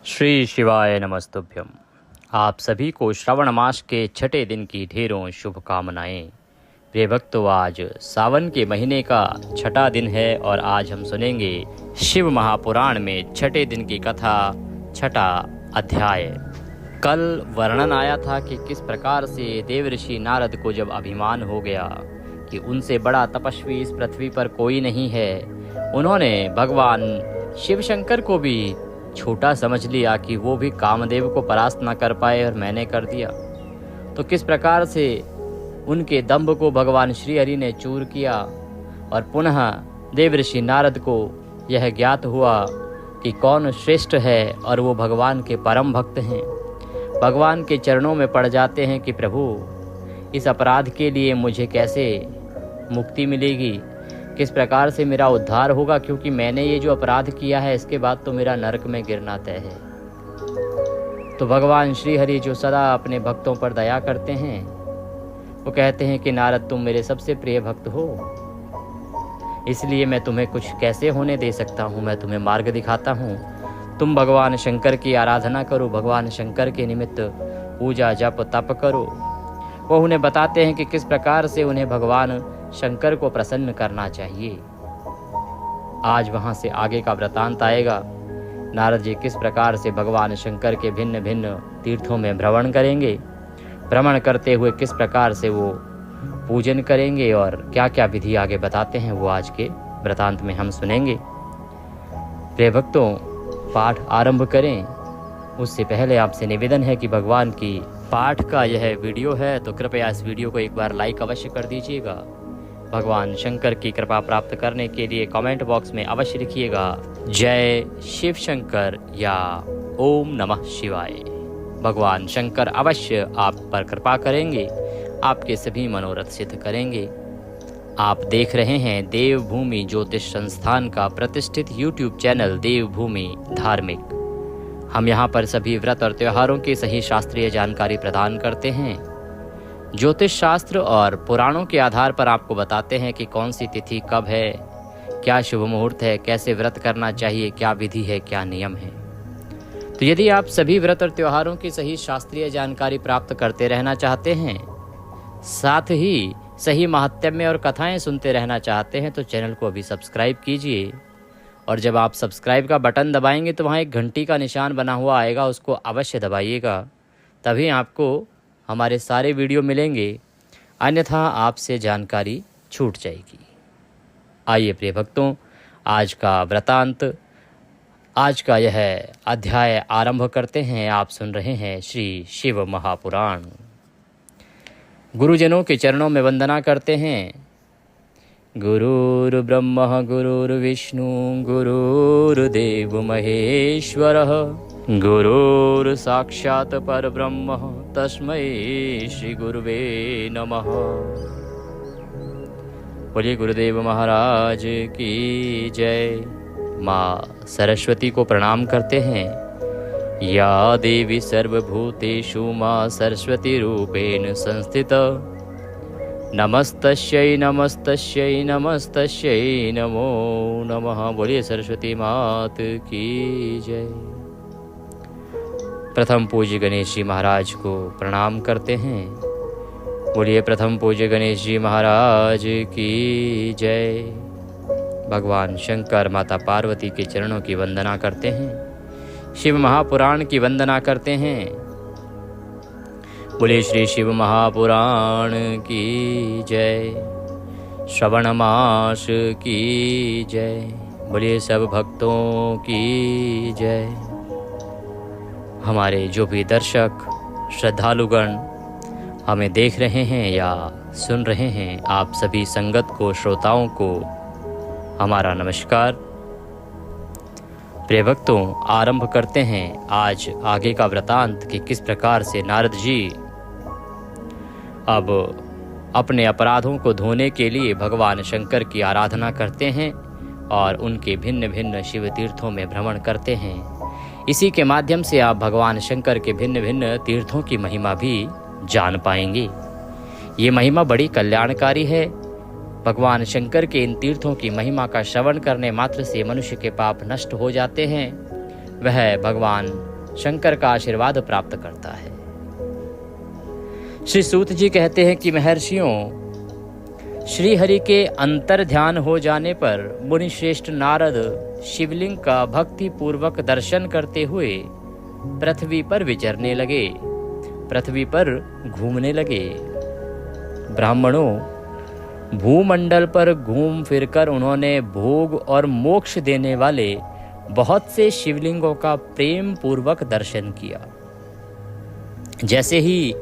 श्री शिवाय नमस्तुभ्यम। आप सभी को श्रावण मास के छठे दिन की ढेरों शुभकामनाएं। प्रिय भक्तों, आज सावन के महीने का छठा दिन है और आज हम सुनेंगे शिव महापुराण में छठे दिन की कथा, छठा अध्याय। कल वर्णन आया था कि किस प्रकार से देवऋषि नारद को जब अभिमान हो गया कि उनसे बड़ा तपस्वी इस पृथ्वी पर कोई नहीं है, उन्होंने भगवान शिव शंकर को भी छोटा समझ लिया कि वो भी कामदेव को परास्त न कर पाए और मैंने कर दिया। तो किस प्रकार से उनके दंभ को भगवान श्री हरि ने चूर किया और पुनः देवऋषि नारद को यह ज्ञात हुआ कि कौन श्रेष्ठ है और वो भगवान के परम भक्त हैं। भगवान के चरणों में पड़ जाते हैं कि प्रभु, इस अपराध के लिए मुझे कैसे मुक्ति मिलेगी, किस प्रकार से मेरा उद्धार होगा, क्योंकि मैंने ये जो अपराध किया है इसके बाद तो मेरा नरक में गिरना तय है। तो भगवान श्री हरि जो सदा अपने भक्तों पर दया करते हैं, वो कहते हैं कि नारद, तुम मेरे सबसे प्रिय भक्त हो, इसलिए मैं तुम्हें कुछ कैसे होने दे सकता हूँ। मैं तुम्हें मार्ग दिखाता हूँ। तुम भगवान शंकर की आराधना करो, भगवान शंकर के निमित्त पूजा जप तप करो। वो उन्हें बताते हैं कि किस प्रकार से उन्हें भगवान शंकर को प्रसन्न करना चाहिए। आज वहाँ से आगे का वृतांत आएगा। नारद जी किस प्रकार से भगवान शंकर के भिन्न भिन्न तीर्थों में भ्रमण करेंगे, भ्रमण करते हुए किस प्रकार से वो पूजन करेंगे और क्या क्या विधि आगे बताते हैं, वो आज के वृतांत में हम सुनेंगे। प्रिय भक्तों, पाठ आरंभ करें उससे पहले आपसे निवेदन है कि भगवान की पाठ का यह वीडियो है तो कृपया इस वीडियो को एक बार लाइक अवश्य कर दीजिएगा। भगवान शंकर की कृपा प्राप्त करने के लिए कमेंट बॉक्स में अवश्य लिखिएगा जय शिव शंकर या ओम नमः शिवाय। भगवान शंकर अवश्य आप पर कृपा करेंगे, आपके सभी मनोरथ सिद्ध करेंगे। आप देख रहे हैं देवभूमि ज्योतिष संस्थान का प्रतिष्ठित YouTube चैनल देवभूमि धार्मिक। हम यहाँ पर सभी व्रत और त्योहारों की सही शास्त्रीय जानकारी प्रदान करते हैं। ज्योतिष शास्त्र और पुराणों के आधार पर आपको बताते हैं कि कौन सी तिथि कब है, क्या शुभ मुहूर्त है, कैसे व्रत करना चाहिए, क्या विधि है, क्या नियम है। तो यदि आप सभी व्रत और त्योहारों की सही शास्त्रीय जानकारी प्राप्त करते रहना चाहते हैं, साथ ही सही महात्म्य और कथाएं सुनते रहना चाहते हैं, तो चैनल को अभी सब्सक्राइब कीजिए। और जब आप सब्सक्राइब का बटन दबाएंगे तो वहाँ एक घंटी का निशान बना हुआ आएगा, उसको अवश्य दबाइएगा, तभी आपको हमारे सारे वीडियो मिलेंगे, अन्यथा आपसे जानकारी छूट जाएगी। आइए प्रिय भक्तों, आज का वृतांत, आज का यह अध्याय आरंभ करते हैं। आप सुन रहे हैं श्री शिव महापुराण। गुरुजनों के चरणों में वंदना करते हैं। गुरुर् ब्रह्मा गुरुर्विष्णु गुरुर्देव महेश्वरः गुरुर् साक्षात् परब्रह्म तस्मै श्री गुरुवे नमः। बोलिए गुरुदेव महाराज की जय। माँ सरस्वती को प्रणाम करते हैं। या देवी सर्वभूतेषु माँ सरस्वती रूपेण संस्थिता नमस्तस्यै नमस्तस्यै नमस्तस्यै नमो नमः। बोलिए सरस्वती मात की जय। प्रथम पूज्य गणेश जी महाराज को प्रणाम करते हैं। बोलिए प्रथम पूज्य गणेश जी महाराज की जय। भगवान शंकर माता पार्वती के चरणों की वंदना करते हैं। शिव महापुराण की वंदना करते हैं। बोलिए श्री शिव महापुराण की जय। श्रवण मास की जय। बोलिए सब भक्तों की जय। हमारे जो भी दर्शक श्रद्धालुगण हमें देख रहे हैं या सुन रहे हैं, आप सभी संगत को, श्रोताओं को हमारा नमस्कार। प्रिय भक्तों, आरंभ करते हैं आज आगे का वृतांत कि किस प्रकार से नारद जी अब अपने अपराधों को धोने के लिए भगवान शंकर की आराधना करते हैं और उनके भिन्न भिन्न शिव तीर्थों में भ्रमण करते हैं। इसी के माध्यम से आप भगवान शंकर के भिन्न भिन्न तीर्थों की महिमा भी जान पाएंगे। ये महिमा बड़ी कल्याणकारी है। भगवान शंकर के इन तीर्थों की महिमा का श्रवण करने मात्र से मनुष्य के पाप नष्ट हो जाते हैं। वह भगवान शंकर का आशीर्वाद प्राप्त करता है। श्री सूत जी कहते हैं कि महर्षियों, श्री हरि के अंतर ध्यान हो जाने पर मुनि श्रेष्ठ नारद शिवलिंग का भक्ति पूर्वक दर्शन करते हुए पृथ्वी पर विचरने लगे, पृथ्वी पर घूमने लगे। ब्राह्मणों, भूमंडल पर घूम फिरकर उन्होंने भोग और मोक्ष देने वाले बहुत से शिवलिंगों का प्रेम पूर्वक दर्शन किया। जैसे ही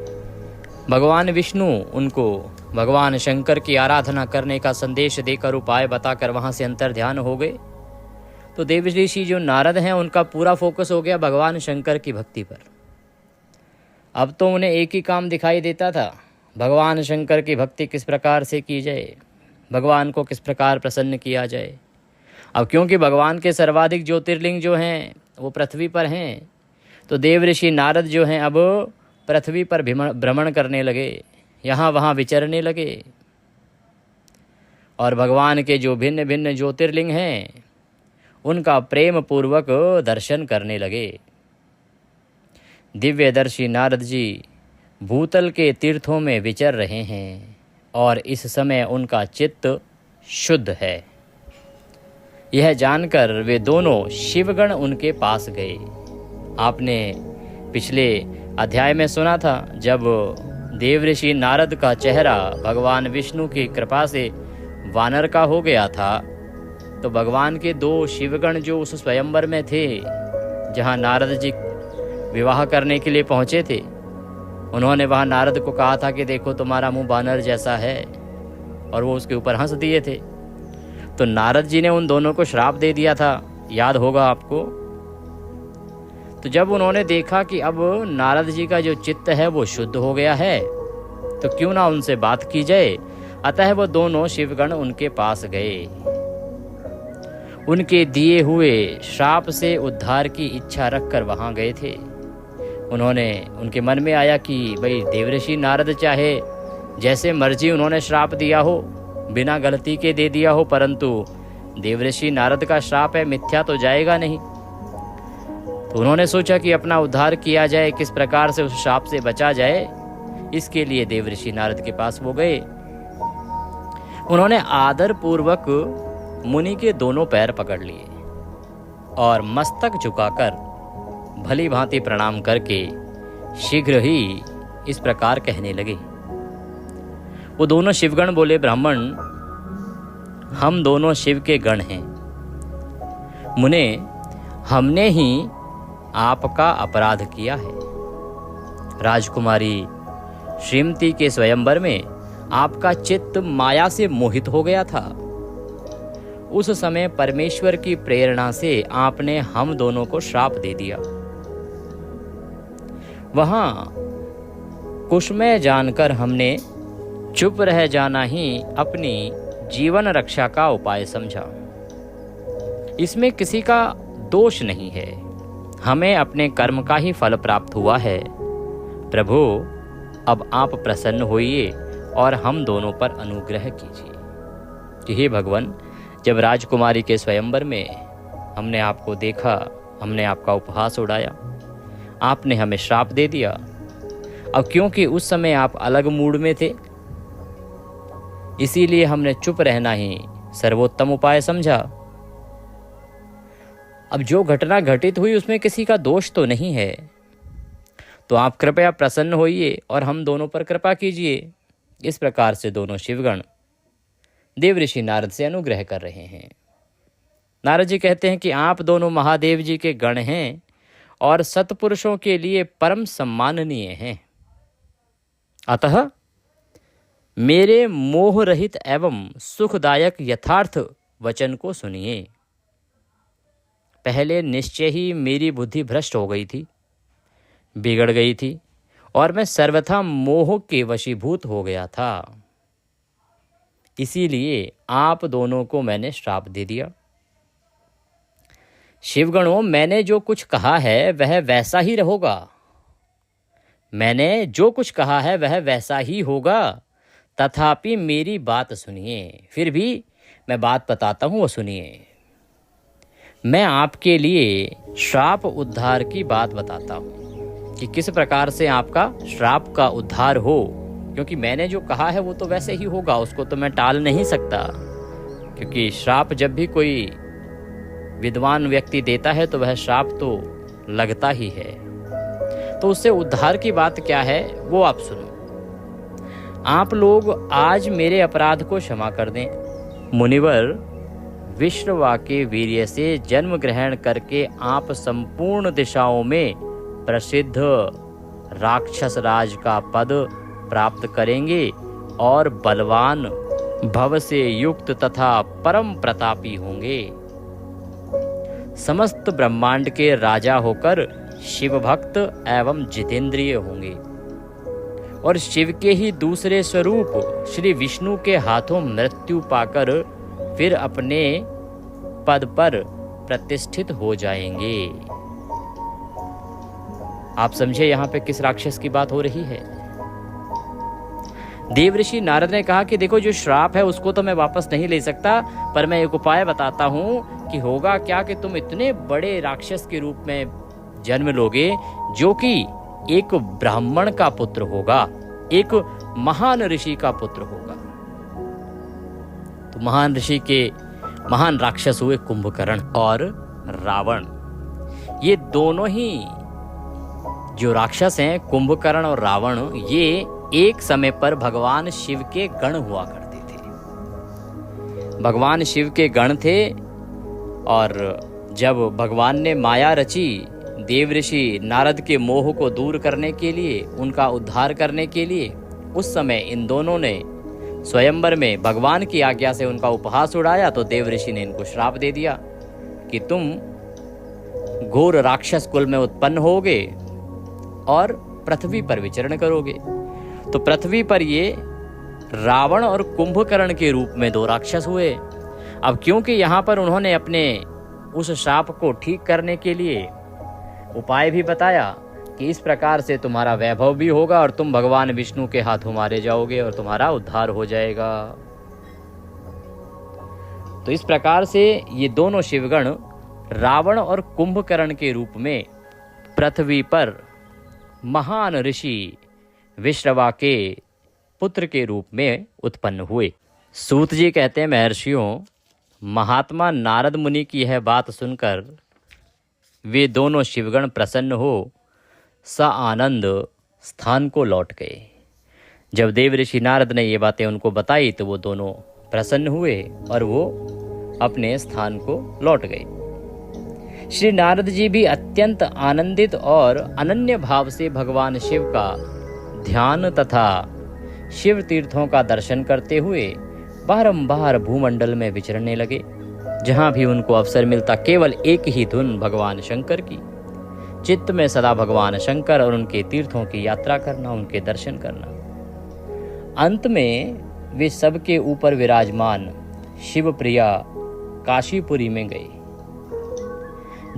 भगवान विष्णु उनको भगवान शंकर की आराधना करने का संदेश देकर उपाय बताकर वहां से अंतर ध्यान हो गए, तो देव ऋषि जो नारद हैं उनका पूरा फोकस हो गया भगवान शंकर की भक्ति पर। अब तो उन्हें एक ही काम दिखाई देता था, भगवान शंकर की भक्ति किस प्रकार से की जाए, भगवान को किस प्रकार प्रसन्न किया जाए। अब क्योंकि भगवान के सर्वाधिक ज्योतिर्लिंग जो हैं वो पृथ्वी पर हैं, तो देव ऋषि नारद जो हैं अब पृथ्वी पर भ्रमण करने लगे, यहाँ वहाँ विचरने लगे और भगवान के जो भिन्न भिन्न ज्योतिर्लिंग हैं उनका प्रेम पूर्वक दर्शन करने लगे। दिव्यदर्शी नारद जी भूतल के तीर्थों में विचर रहे हैं और इस समय उनका चित्त शुद्ध है। यह जानकर वे दोनों शिवगण उनके पास गए। आपने पिछले अध्याय में सुना था, जब देव ऋषि नारद का चेहरा भगवान विष्णु की कृपा से वानर का हो गया था, तो भगवान के दो शिवगण जो उस स्वयंवर में थे जहाँ नारद जी विवाह करने के लिए पहुँचे थे, उन्होंने वहाँ नारद को कहा था कि देखो तुम्हारा मुंह बानर जैसा है, और वो उसके ऊपर हंस दिए थे। तो नारद जी ने उन दोनों को श्राप दे दिया था, याद होगा आपको। तो जब उन्होंने देखा कि अब नारद जी का जो चित्त है वो शुद्ध हो गया है, तो क्यों ना उनसे बात की जाए। अतः वो दोनों शिवगण उनके पास गए। उनके दिए हुए श्राप से उद्धार की इच्छा रखकर वहां गए थे। उनके मन में आया कि भाई देवऋषि नारद चाहे जैसे मर्जी उन्होंने श्राप दिया हो, बिना गलती के दे दिया हो, परंतु देवऋषि नारद का श्राप है, मिथ्या तो जाएगा नहीं। तो उन्होंने सोचा कि अपना उद्धार किया जाए, किस प्रकार से उस श्राप से बचा जाए, इसके लिए देवऋषि नारद के पास वो गए। उन्होंने आदर पूर्वक मुनि के दोनों पैर पकड़ लिए और मस्तक झुकाकर भली भांति प्रणाम करके शीघ्र ही इस प्रकार कहने लगे। वो दोनों शिवगण बोले, ब्राह्मण, हम दोनों शिव के गण हैं। मुने, हमने ही आपका अपराध किया है। राजकुमारी श्रीमती के स्वयंवर में आपका चित्त माया से मोहित हो गया था। उस समय परमेश्वर की प्रेरणा से आपने हम दोनों को श्राप दे दिया। वहां कुशमय जानकर हमने चुप रह जाना ही अपनी जीवन रक्षा का उपाय समझा। इसमें किसी का दोष नहीं है, हमें अपने कर्म का ही फल प्राप्त हुआ है। प्रभु, अब आप प्रसन्न होइए और हम दोनों पर अनुग्रह कीजिए कि हे भगवान, जब राजकुमारी के स्वयंवर में हमने आपको देखा, हमने आपका उपहास उड़ाया, आपने हमें श्राप दे दिया। अब क्योंकि उस समय आप अलग मूड में थे, इसीलिए हमने चुप रहना ही सर्वोत्तम उपाय समझा। अब जो घटना घटित हुई उसमें किसी का दोष तो नहीं है, तो आप कृपया प्रसन्न होइए और हम दोनों पर कृपा कीजिए। इस प्रकार से दोनों शिवगण देवऋषि नारद से अनुग्रह कर रहे हैं। नारद जी कहते हैं कि आप दोनों महादेव जी के गण हैं और सत्पुरुषों के लिए परम सम्माननीय हैं। अतः मेरे मोह रहित एवं सुखदायक यथार्थ वचन को सुनिए। पहले निश्चय ही मेरी बुद्धि भ्रष्ट हो गई थी, बिगड़ गई थी और मैं सर्वथा मोह के वशीभूत हो गया था। इसीलिए आप दोनों को मैंने श्राप दे दिया। शिवगणों, मैंने जो कुछ कहा है वह वैसा ही होगा। मैंने जो कुछ कहा है वह वैसा ही होगा, तथापि मेरी बात सुनिए। फिर भी मैं बात बताता हूँ, वो सुनिए। मैं आपके लिए श्राप उद्धार की बात बताता हूँ कि किस प्रकार से आपका श्राप का उद्धार हो, क्योंकि मैंने जो कहा है वो तो वैसे ही होगा, उसको तो मैं टाल नहीं सकता। क्योंकि श्राप जब भी कोई विद्वान व्यक्ति देता है तो वह श्राप तो लगता ही है। तो उससे उद्धार की बात क्या है वो आप सुनो। आप लोग आज मेरे अपराध को क्षमा कर दें। मुनिवर, विश्रवा के वीर्य से जन्म ग्रहण करके आप संपूर्ण दिशाओं में प्रसिद्ध राक्षस राज का पद प्राप्त करेंगे और बलवान, भव से युक्त तथा परम प्रतापी होंगे। समस्त ब्रह्मांड के राजा होकर शिव भक्त एवं जितेंद्रिय होंगे और शिव के ही दूसरे स्वरूप श्री विष्णु के हाथों मृत्यु पाकर फिर अपने पद पर प्रतिष्ठित हो जाएंगे। आप समझे यहाँ पे किस राक्षस की बात हो रही है। देवऋषि नारद ने कहा कि देखो, जो श्राप है उसको तो मैं वापस नहीं ले सकता, पर मैं एक उपाय बताता हूँ कि होगा क्या कि तुम इतने बड़े राक्षस के रूप में जन्म लोगे जो कि एक ब्राह्मण का पुत्र होगा, एक महान ऋषि का पुत्र होगा। तो महान ऋषि के महान राक्षस हुए कुंभकर्ण और रावण। ये दोनों ही जो राक्षस हैं, कुंभकर्ण और रावण, ये एक समय पर भगवान शिव के गण हुआ करते थे। भगवान शिव के गण थे और जब भगवान ने माया रची देवऋषि नारद के मोह को दूर करने के लिए, उनका उद्धार करने के लिए, उस समय इन दोनों ने स्वयंवर में भगवान की आज्ञा से उनका उपहास उड़ाया। तो देवऋषि ने इनको श्राप दे दिया कि तुम घोर राक्षस कुल में उत्पन्न होगे और पृथ्वी पर विचरण करोगे। तो पृथ्वी पर ये रावण और कुंभकर्ण के रूप में दो राक्षस हुए। अब क्योंकि यहाँ पर उन्होंने अपने उस श्राप को ठीक करने के लिए उपाय भी बताया कि इस प्रकार से तुम्हारा वैभव भी होगा और तुम भगवान विष्णु के हाथों मारे जाओगे और तुम्हारा उद्धार हो जाएगा। तो इस प्रकार से ये दोनों शिवगण रावण और कुंभकर्ण के रूप में पृथ्वी पर महान ऋषि विश्रवा के पुत्र के रूप में उत्पन्न हुए। सूत जी कहते हैं, महर्षियों, महात्मा नारद मुनि की यह बात सुनकर वे दोनों शिवगण प्रसन्न हो आनंद स्थान को लौट गए। जब देवऋषि नारद ने ये बातें उनको बताई तो वो दोनों प्रसन्न हुए और वो अपने स्थान को लौट गए। श्री नारद जी भी अत्यंत आनंदित और अनन्य भाव से भगवान शिव का ध्यान तथा शिव तीर्थों का दर्शन करते हुए बारंबार भूमंडल में विचरने लगे। जहां भी उनको अवसर मिलता केवल एक ही धुन भगवान शंकर की, चित्त में सदा भगवान शंकर और उनके तीर्थों की यात्रा करना, उनके दर्शन करना। अंत में वे सबके ऊपर विराजमान शिव प्रिया काशीपुरी में गए,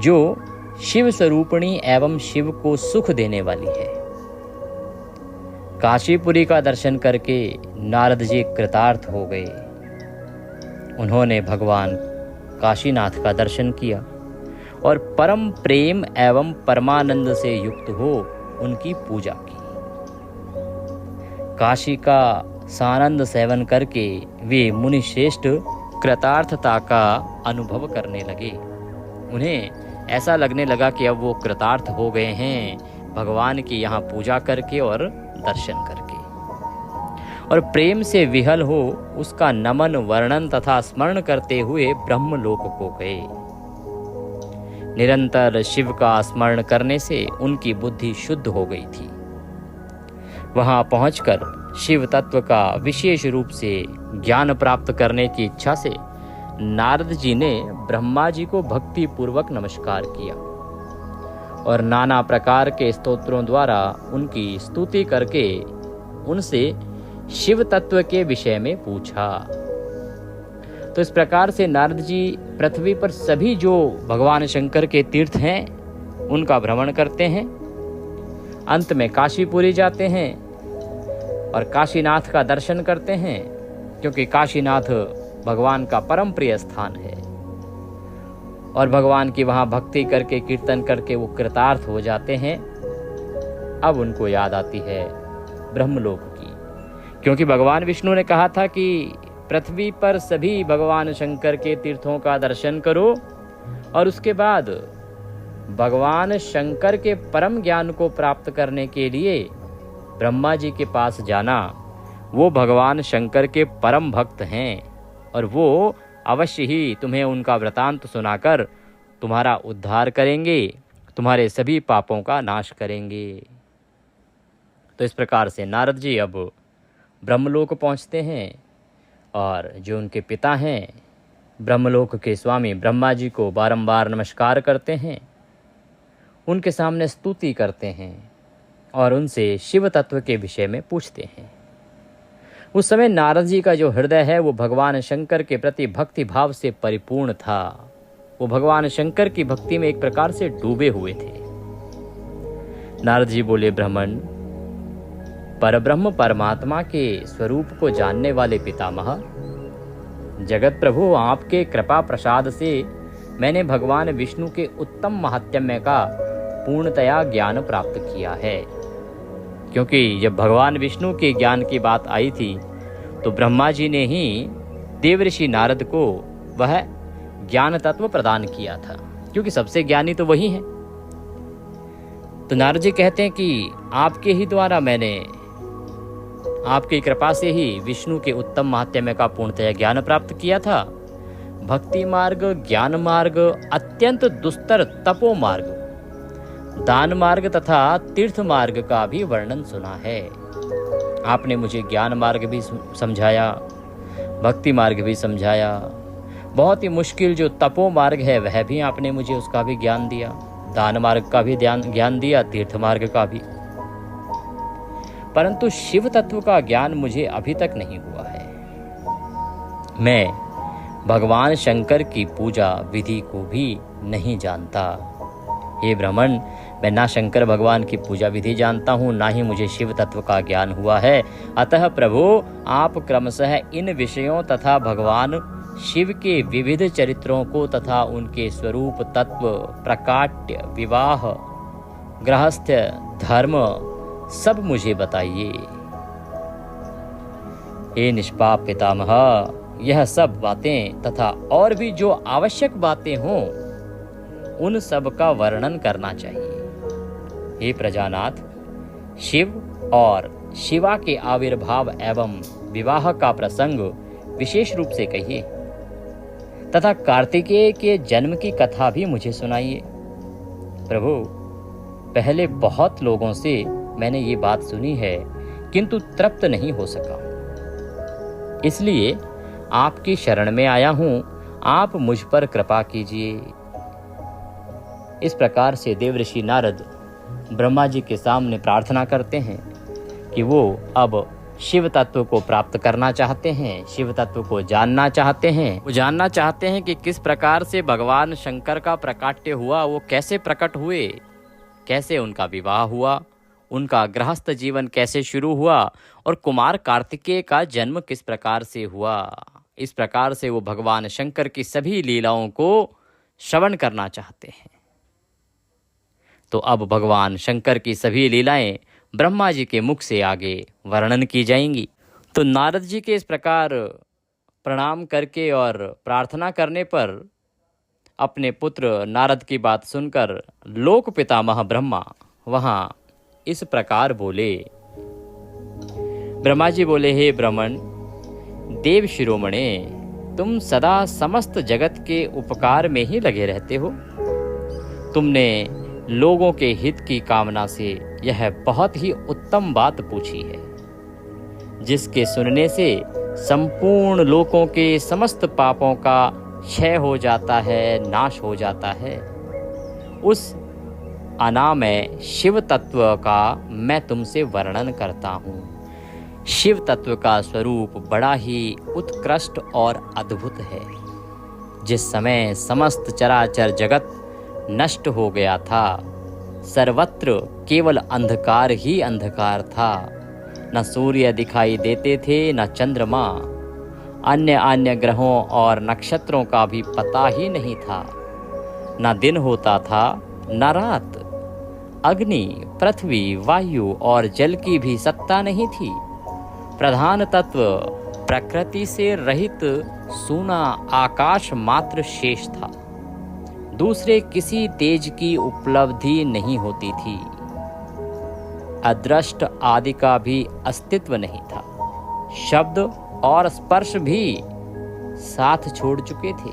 जो शिव स्वरूपिणी एवं शिव को सुख देने वाली है। काशीपुरी का दर्शन करके नारद जी कृतार्थ हो गए। उन्होंने भगवान काशीनाथ का दर्शन किया और परम प्रेम एवं परमानंद से युक्त हो उनकी पूजा की। काशी का सानंद सेवन करके वे मुनि श्रेष्ठ कृतार्थता का अनुभव करने लगे। उन्हें ऐसा लगने लगा कि अब वो कृतार्थ हो गए हैं भगवान की यहाँ पूजा करके और दर्शन करके, और प्रेम से विहल हो उसका नमन, वर्णन तथा स्मरण करते हुए ब्रह्मलोक को गए। निरंतर शिव का स्मरण करने से उनकी बुद्धि शुद्ध हो गई थी। वहां पहुंचकर शिव तत्व का विशेष रूप से ज्ञान प्राप्त करने की इच्छा से नारद जी ने ब्रह्मा जी को भक्ति पूर्वक नमस्कार किया और नाना प्रकार के स्तोत्रों द्वारा उनकी स्तुति करके उनसे शिव तत्व के विषय में पूछा। तो इस प्रकार से नारद जी पृथ्वी पर सभी जो भगवान शंकर के तीर्थ हैं उनका भ्रमण करते हैं। अंत में काशीपुरी जाते हैं और काशीनाथ का दर्शन करते हैं, क्योंकि काशीनाथ भगवान का परम प्रिय स्थान है। और भगवान की वहाँ भक्ति करके कीर्तन करके वो कृतार्थ हो जाते हैं। अब उनको याद आती है ब्रह्मलोक की, क्योंकि भगवान विष्णु ने कहा था कि पृथ्वी पर सभी भगवान शंकर के तीर्थों का दर्शन करो और उसके बाद भगवान शंकर के परम ज्ञान को प्राप्त करने के लिए ब्रह्मा जी के पास जाना। वो भगवान शंकर के परम भक्त हैं और वो अवश्य ही तुम्हें उनका वृतांत सुनाकर तुम्हारा उद्धार करेंगे, तुम्हारे सभी पापों का नाश करेंगे। तो इस प्रकार से नारद जी अब ब्रह्मलोक पहुंचते हैं और जो उनके पिता हैं ब्रह्मलोक के स्वामी ब्रह्मा जी को बारंबार नमस्कार करते हैं, उनके सामने स्तुति करते हैं और उनसे शिव तत्व के विषय में पूछते हैं। उस समय नारद जी का जो हृदय है वो भगवान शंकर के प्रति भक्ति भाव से परिपूर्ण था। वो भगवान शंकर की भक्ति में एक प्रकार से डूबे हुए थे। नारद जी बोले, ब्राह्मण, परब्रह्म परमात्मा के स्वरूप को जानने वाले पितामह, जगत प्रभु, आपके कृपा प्रसाद से मैंने भगवान विष्णु के उत्तम महात्म्य का पूर्णतया ज्ञान प्राप्त किया है। क्योंकि जब भगवान विष्णु के ज्ञान की बात आई थी तो ब्रह्मा जी ने ही देवऋषि नारद को वह ज्ञान तत्व प्रदान किया था, क्योंकि सबसे ज्ञानी तो वही है। तो नारद जी कहते हैं कि आपके ही द्वारा मैंने, आपकी कृपा से ही विष्णु के उत्तम महात्म्य का पूर्णतया ज्ञान प्राप्त किया था। भक्ति मार्ग, ज्ञान मार्ग, अत्यंत दुस्तर तपो मार्ग, दान मार्ग तथा तीर्थ मार्ग का भी वर्णन सुना है। आपने मुझे ज्ञान मार्ग भी समझाया, भक्ति मार्ग भी समझाया। बहुत ही मुश्किल जो तपो मार्ग है वह भी आपने मुझे उसका भी ज्ञान दिया, दान मार्ग का भी ज्ञान दिया, तीर्थ मार्ग का भी। परंतु शिव तत्व का ज्ञान मुझे अभी तक नहीं हुआ है। मैं भगवान शंकर की पूजा विधि को भी नहीं जानता। हे ब्राह्मण, मैं ना शंकर भगवान की पूजा विधि जानता हूँ, ना ही मुझे शिव तत्व का ज्ञान हुआ है। अतः प्रभु, आप क्रमशः इन विषयों तथा भगवान शिव के विविध चरित्रों को तथा उनके स्वरूप, तत्व, प्रकाट्य, विवाह, गृहस्थ्य, धर्म सब मुझे बताइए। हे निष्पाप पितामह, यह सब बातें तथा और भी जो आवश्यक बातें हों उन सब का वर्णन करना चाहिए। हे प्रजानाथ, शिव और शिवा के आविर्भाव एवं विवाह का प्रसंग विशेष रूप से कहिए तथा कार्तिकेय के जन्म की कथा भी मुझे सुनाइए। प्रभु, पहले बहुत लोगों से मैंने ये बात सुनी है किंतु तृप्त नहीं हो सका, इसलिए आपकी शरण में आया हूं, आप मुझ पर कृपा कीजिए। इस प्रकार से देवऋषि नारद ब्रह्मा जी के सामने प्रार्थना करते हैं कि वो अब शिव तत्व को प्राप्त करना चाहते हैं, शिव तत्व को जानना चाहते हैं। वो जानना चाहते हैं कि किस प्रकार से भगवान शंकर का प्रकाट्य हुआ, वो कैसे प्रकट हुए, कैसे उनका विवाह हुआ, उनका गृहस्थ जीवन कैसे शुरू हुआ और कुमार कार्तिकेय का जन्म किस प्रकार से हुआ। इस प्रकार से वो भगवान शंकर की सभी लीलाओं को श्रवण करना चाहते हैं। तो अब भगवान शंकर की सभी लीलाएं ब्रह्मा जी के मुख से आगे वर्णन की जाएंगी। तो नारद जी के इस प्रकार प्रणाम करके और प्रार्थना करने पर अपने पुत्र नारद की बात सुनकर लोक पितामह ब्रह्मा वहां इस प्रकार बोले। ब्रह्मा जी बोले, हे ब्राह्मण, देव शिरोमणे, तुम सदा समस्त जगत के उपकार में ही लगे रहते हो। तुमने लोगों के हित की कामना से यह बहुत ही उत्तम बात पूछी है, जिसके सुनने से संपूर्ण लोकों के समस्त पापों का क्षय हो जाता है, नाश हो जाता है। उस अनामय शिव तत्व का मैं तुमसे वर्णन करता हूँ। शिव तत्व का स्वरूप बड़ा ही उत्कृष्ट और अद्भुत है। जिस समय समस्त चराचर जगत नष्ट हो गया था, सर्वत्र केवल अंधकार ही अंधकार था। न सूर्य दिखाई देते थे, न चंद्रमा, अन्य अन्य ग्रहों और नक्षत्रों का भी पता ही नहीं था। ना दिन होता था ना रात। अग्नि, पृथ्वी, वायु और जल की भी सत्ता नहीं थी। प्रधान तत्व प्रकृति से रहित सूना आकाश मात्र शेष था। दूसरे किसी तेज की उपलब्धि नहीं होती थी। अदृष्ट आदि का भी अस्तित्व नहीं था। शब्द और स्पर्श भी साथ छोड़ चुके थे।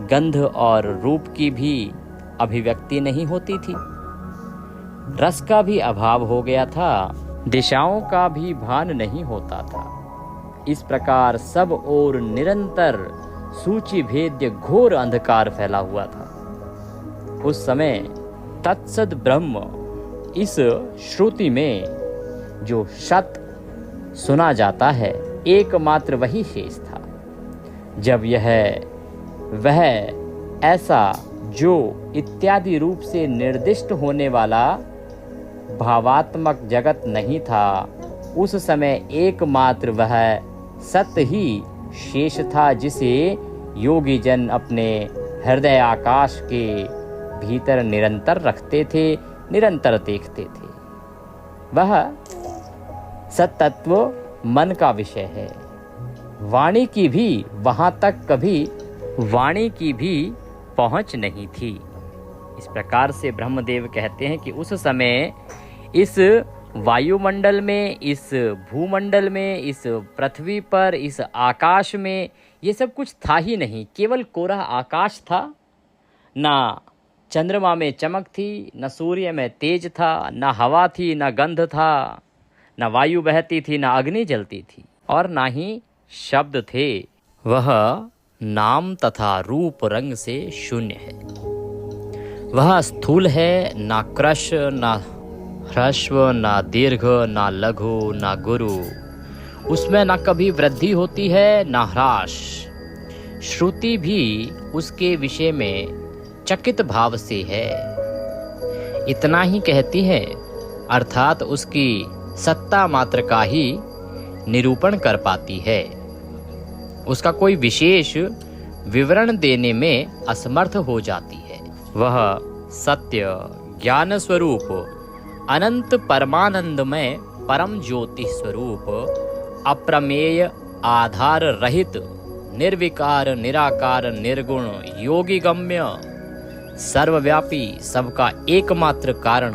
गंध और रूप की भी अभिव्यक्ति नहीं होती थी। रस का भी अभाव हो गया था। दिशाओं का भी भान नहीं होता था। इस प्रकार सब ओर निरंतर सूची भेद्य घोर अंधकार फैला हुआ था। उस समय तत्सद ब्रह्म इस श्रुति में जो सत सुना जाता है एकमात्र वही शेष था। जब वह ऐसा जो इत्यादि रूप से निर्दिष्ट होने वाला भावात्मक जगत नहीं था, उस समय एकमात्र वह सत्य ही शेष था, जिसे योगी जन अपने हृदय आकाश के भीतर निरंतर रखते थे, निरंतर देखते थे। वह सत्तत्व मन का विषय है। वाणी की भी वहां तक कभी वाणी की भी पहुंच नहीं थी। इस प्रकार से ब्रह्मदेव कहते हैं कि उस समय इस वायुमंडल में, इस भूमंडल में, इस पृथ्वी पर, इस आकाश में ये सब कुछ था ही नहीं। केवल कोरा आकाश था। ना चंद्रमा में चमक थी, न सूर्य में तेज था, न हवा थी, न गंध था, न वायु बहती थी, न अग्नि जलती थी, और ना ही शब्द थे। वह नाम तथा रूप रंग से शून्य है। वह स्थूल है, ना कृश, ना ह्रस्व, ना दीर्घ, ना लघु, ना गुरु। उसमें ना कभी वृद्धि होती है ना ह्रास। श्रुति भी उसके विषय में चकित भाव से है। इतना ही कहती है, अर्थात उसकी सत्ता मात्र का ही निरूपण कर पाती है। उसका कोई विशेष विवरण देने में असमर्थ हो जाती है। वह सत्य, ज्ञान स्वरूप, अनंत परमानंदमय परम ज्योति स्वरूप, अप्रमेय, आधार रहित, निर्विकार, निराकार, निर्गुण, योगी गम्य, सर्वव्यापी, सबका एकमात्र कारण,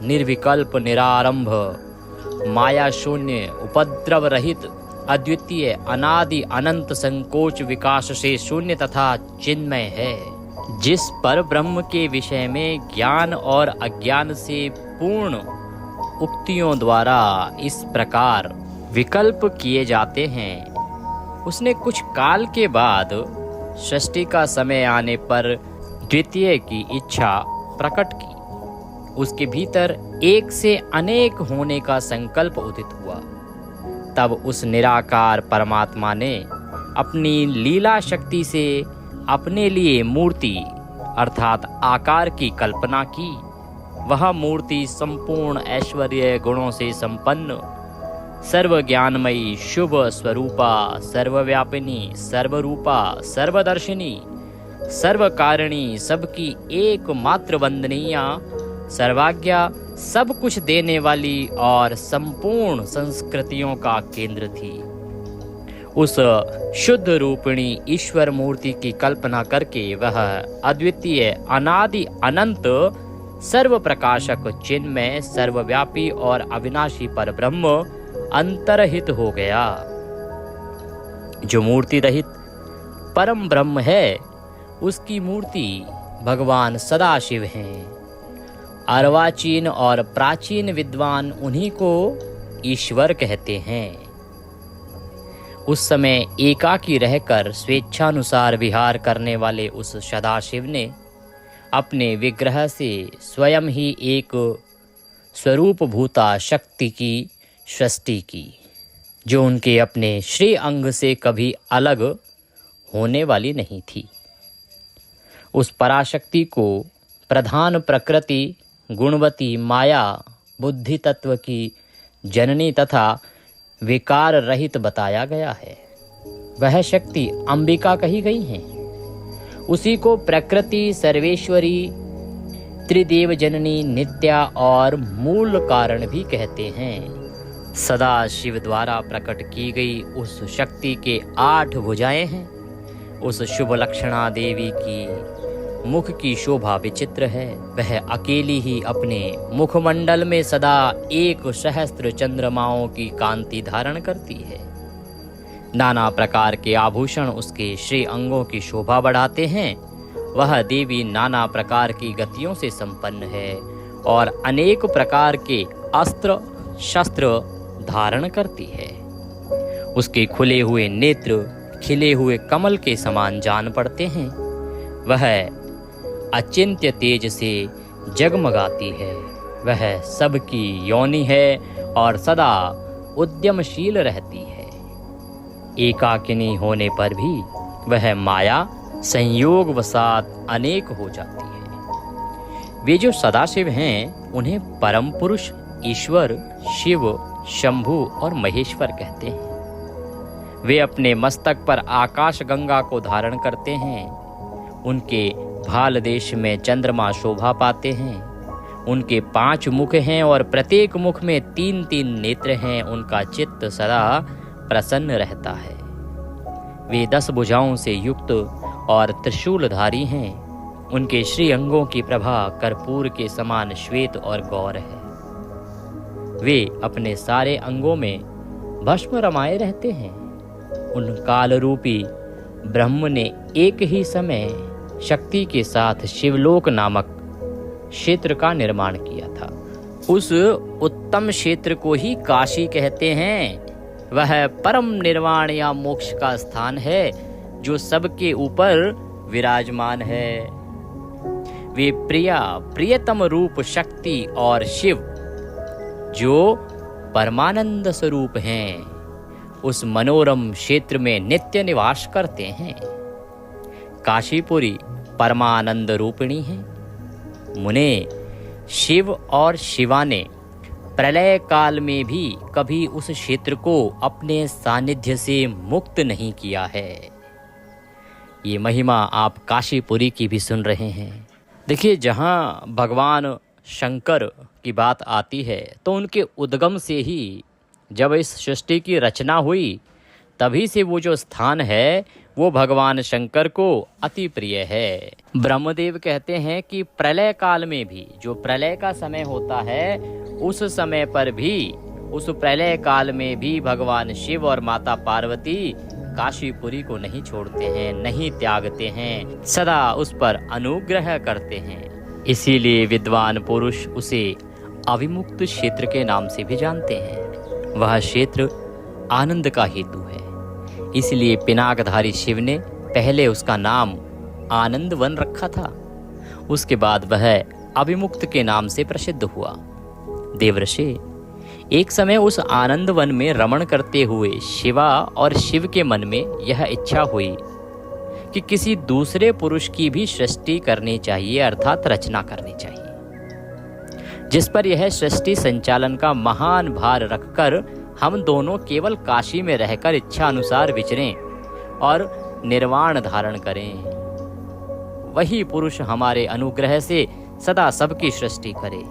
निर्विकल्प, निरारंभ, माया शून्य, उपद्रव रहित, अद्वितीय, अनादि, अनंत, संकोच विकास से शून्य तथा चिन्मय है। जिस पर ब्रह्म के विषय में ज्ञान और अज्ञान से पूर्ण उक्तियों द्वारा इस प्रकार विकल्प किए जाते हैं, उसने कुछ काल के बाद सृष्टि का समय आने पर द्वितीय की इच्छा प्रकट की। उसके भीतर एक से अनेक होने का संकल्प उदित हुआ। तब उस निराकार परमात्मा ने अपनी लीला शक्ति से अपने लिए मूर्ति अर्थात आकार की कल्पना की। वह मूर्ति संपूर्ण ऐश्वर्य गुणों से संपन्न, सर्व ज्ञानमयी, शुभ स्वरूपा, सर्वव्यापिनी, सर्वरूपा, सर्वदर्शिनी, सर्वकारिणी, सबकी एकमात्र वंदनीय, सर्वाज्ञा, सब कुछ देने वाली और संपूर्ण संस्कृतियों का केंद्र थी। उस शुद्ध रूपिणी ईश्वर मूर्ति की कल्पना करके वह अद्वितीय, अनादि, अनंत, सर्व प्रकाशक, चिन्मय, सर्वव्यापी और अविनाशी पर ब्रह्म अंतरहित हो गया। जो मूर्ति रहित परम ब्रह्म है, उसकी मूर्ति भगवान सदाशिव हैं। अर्वाचीन और प्राचीन विद्वान उन्हीं को ईश्वर कहते हैं। उस समय एकाकी रहकर स्वेच्छानुसार विहार करने वाले उस सदाशिव ने अपने विग्रह से स्वयं ही एक स्वरूप भूता शक्ति की सृष्टि की, जो उनके अपने श्री अंग से कभी अलग होने वाली नहीं थी। उस पराशक्ति को प्रधान प्रकृति, गुणवती, माया, बुद्धि तत्व की जननी तथा विकार रहित बताया गया है। वह शक्ति अंबिका कही गई है। उसी को प्रकृति सर्वेश्वरी, त्रिदेव जननी, नित्या और मूल कारण भी कहते हैं। सदा शिव द्वारा प्रकट की गई उस शक्ति के 8 भुजाएं हैं। उस शुभ लक्षणा देवी की मुख की शोभा विचित्र है। वह अकेली ही अपने मुखमंडल में सदा 1 सहस्त्र चंद्रमाओं की कांति धारण करती है। नाना प्रकार के आभूषण उसके श्री अंगों की शोभा बढ़ाते हैं। वह देवी नाना प्रकार की गतियों से संपन्न है और अनेक प्रकार के अस्त्र शस्त्र धारण करती है। उसके खुले हुए नेत्र खिले हुए कमल के समान जान पड़ते हैं। वह अचिंत्य तेज से जगमगाती है। वह सबकी योनि है और सदा उद्यमशील रहती है। एकाकिनी होने पर भी वह माया संयोग वसात अनेक हो जाती है। वे जो सदाशिव हैं उन्हें परम पुरुष, ईश्वर, शिव, शंभु और महेश्वर कहते हैं। वे अपने मस्तक पर आकाश गंगा को धारण करते हैं। उनके भाल देश में चंद्रमा शोभा पाते हैं। उनके 5 मुख हैं और प्रत्येक मुख में 3-3 नेत्र हैं। उनका चित्त सदा प्रसन्न रहता है। वे 10 भुजाओं से युक्त और त्रिशूलधारी हैं। उनके श्री अंगों की प्रभा कर्पूर के समान श्वेत और गौर है। वे अपने सारे अंगों में भस्म रमाए रहते हैं। उन काल रूपी ब्रह्म ने एक ही समय शक्ति के साथ शिवलोक नामक क्षेत्र का निर्माण किया था। उस उत्तम क्षेत्र को ही काशी कहते हैं। वह परम निर्वाण या मोक्ष का स्थान है जो सबके ऊपर विराजमान है। वे प्रियतम रूप शक्ति और शिव जो परमानंद स्वरूप हैं उस मनोरम क्षेत्र में नित्य निवास करते हैं। काशीपुरी परमानंद रूपिणी है। मुने, शिव और शिवा ने प्रलय काल में भी कभी उस क्षेत्र को अपने सानिध्य से मुक्त नहीं किया है। ये महिमा आप काशीपुरी की भी सुन रहे हैं। देखिए, जहाँ भगवान शंकर की बात आती है तो उनके उद्गम से ही जब इस सृष्टि की रचना हुई तभी से वो जो स्थान है वो भगवान शंकर को अति प्रिय है। ब्रह्मदेव कहते हैं कि प्रलय काल में भी, जो प्रलय का समय होता है उस समय पर भी, उस प्रलय काल में भी भगवान शिव और माता पार्वती काशीपुरी को नहीं छोड़ते हैं, नहीं त्यागते हैं, सदा उस पर अनुग्रह करते हैं। इसीलिए विद्वान पुरुष उसे अविमुक्त क्षेत्र के नाम से भी जानते हैं। वह क्षेत्र आनंद का हेतु है। इसलिए पिनाकधारी शिव ने पहले उसका नाम आनंद वन रखा था। उसके बाद वह अविमुक्त के नाम से प्रसिद्ध हुआ। देवर्षि, एक समय उस आनंद वन में रमण करते हुए शिवा और शिव के मन में यह इच्छा हुई कि किसी दूसरे पुरुष की भी सृष्टि करनी चाहिए, अर्थात रचना करनी चाहिए, जिस पर यह सृष्टि संचालन का महान भार रखकर हम दोनों केवल काशी में रहकर इच्छा अनुसार विचरें और निर्वाण धारण करें। वही पुरुष हमारे अनुग्रह से सदा सबकी सृष्टि करे,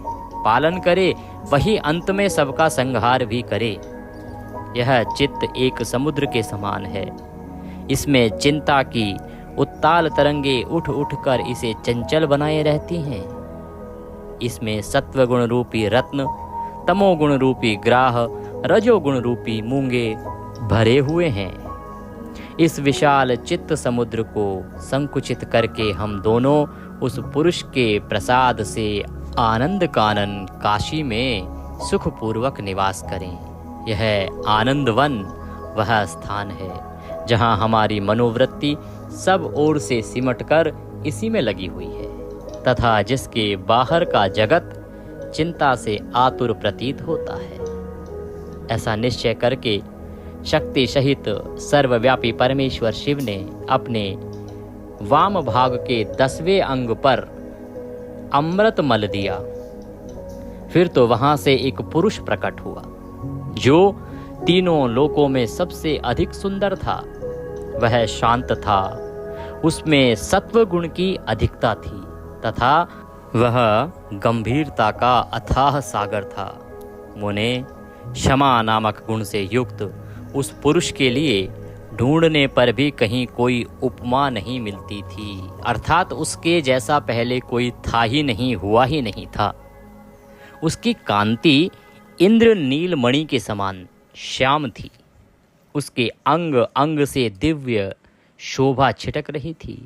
पालन करे, वही अंत में सबका संहार भी करे। यह चित्त एक समुद्र के समान है। इसमें चिंता की उत्ताल तरंगे उठ उठ कर इसे चंचल बनाए रहती हैं। इसमें सत्वगुण रूपी रत्न, तमोगुण रूपी ग्राह, रजोगुण रूपी मूंगे भरे हुए हैं। इस विशाल चित्त समुद्र को संकुचित करके हम दोनों उस पुरुष के प्रसाद से आनंद कानन काशी में सुखपूर्वक निवास करें। यह आनंदवन वह स्थान है जहां हमारी मनोवृत्ति सब ओर से सिमटकर इसी में लगी हुई है तथा जिसके बाहर का जगत चिंता से आतुर प्रतीत होता है। ऐसा निश्चय करके शक्ति सहित सर्वव्यापी परमेश्वर शिव ने अपने वाम भाग के 10वें अंग पर अमृत मल दिया। फिर तो वहां से एक पुरुष प्रकट हुआ जो तीनों लोकों में सबसे अधिक सुंदर था। वह शांत था। उसमें सत्व गुण की अधिकता थी तथा वह गंभीरता का अथाह सागर था। मुने, क्षमा नामक गुण से युक्त उस पुरुष के लिए ढूंढने पर भी कहीं कोई उपमा नहीं मिलती थी, अर्थात उसके जैसा पहले कोई था ही नहीं, हुआ ही नहीं था। उसकी कांति इंद्र नील मणि के समान श्याम थी। उसके अंग अंग से दिव्य शोभा छिटक रही थी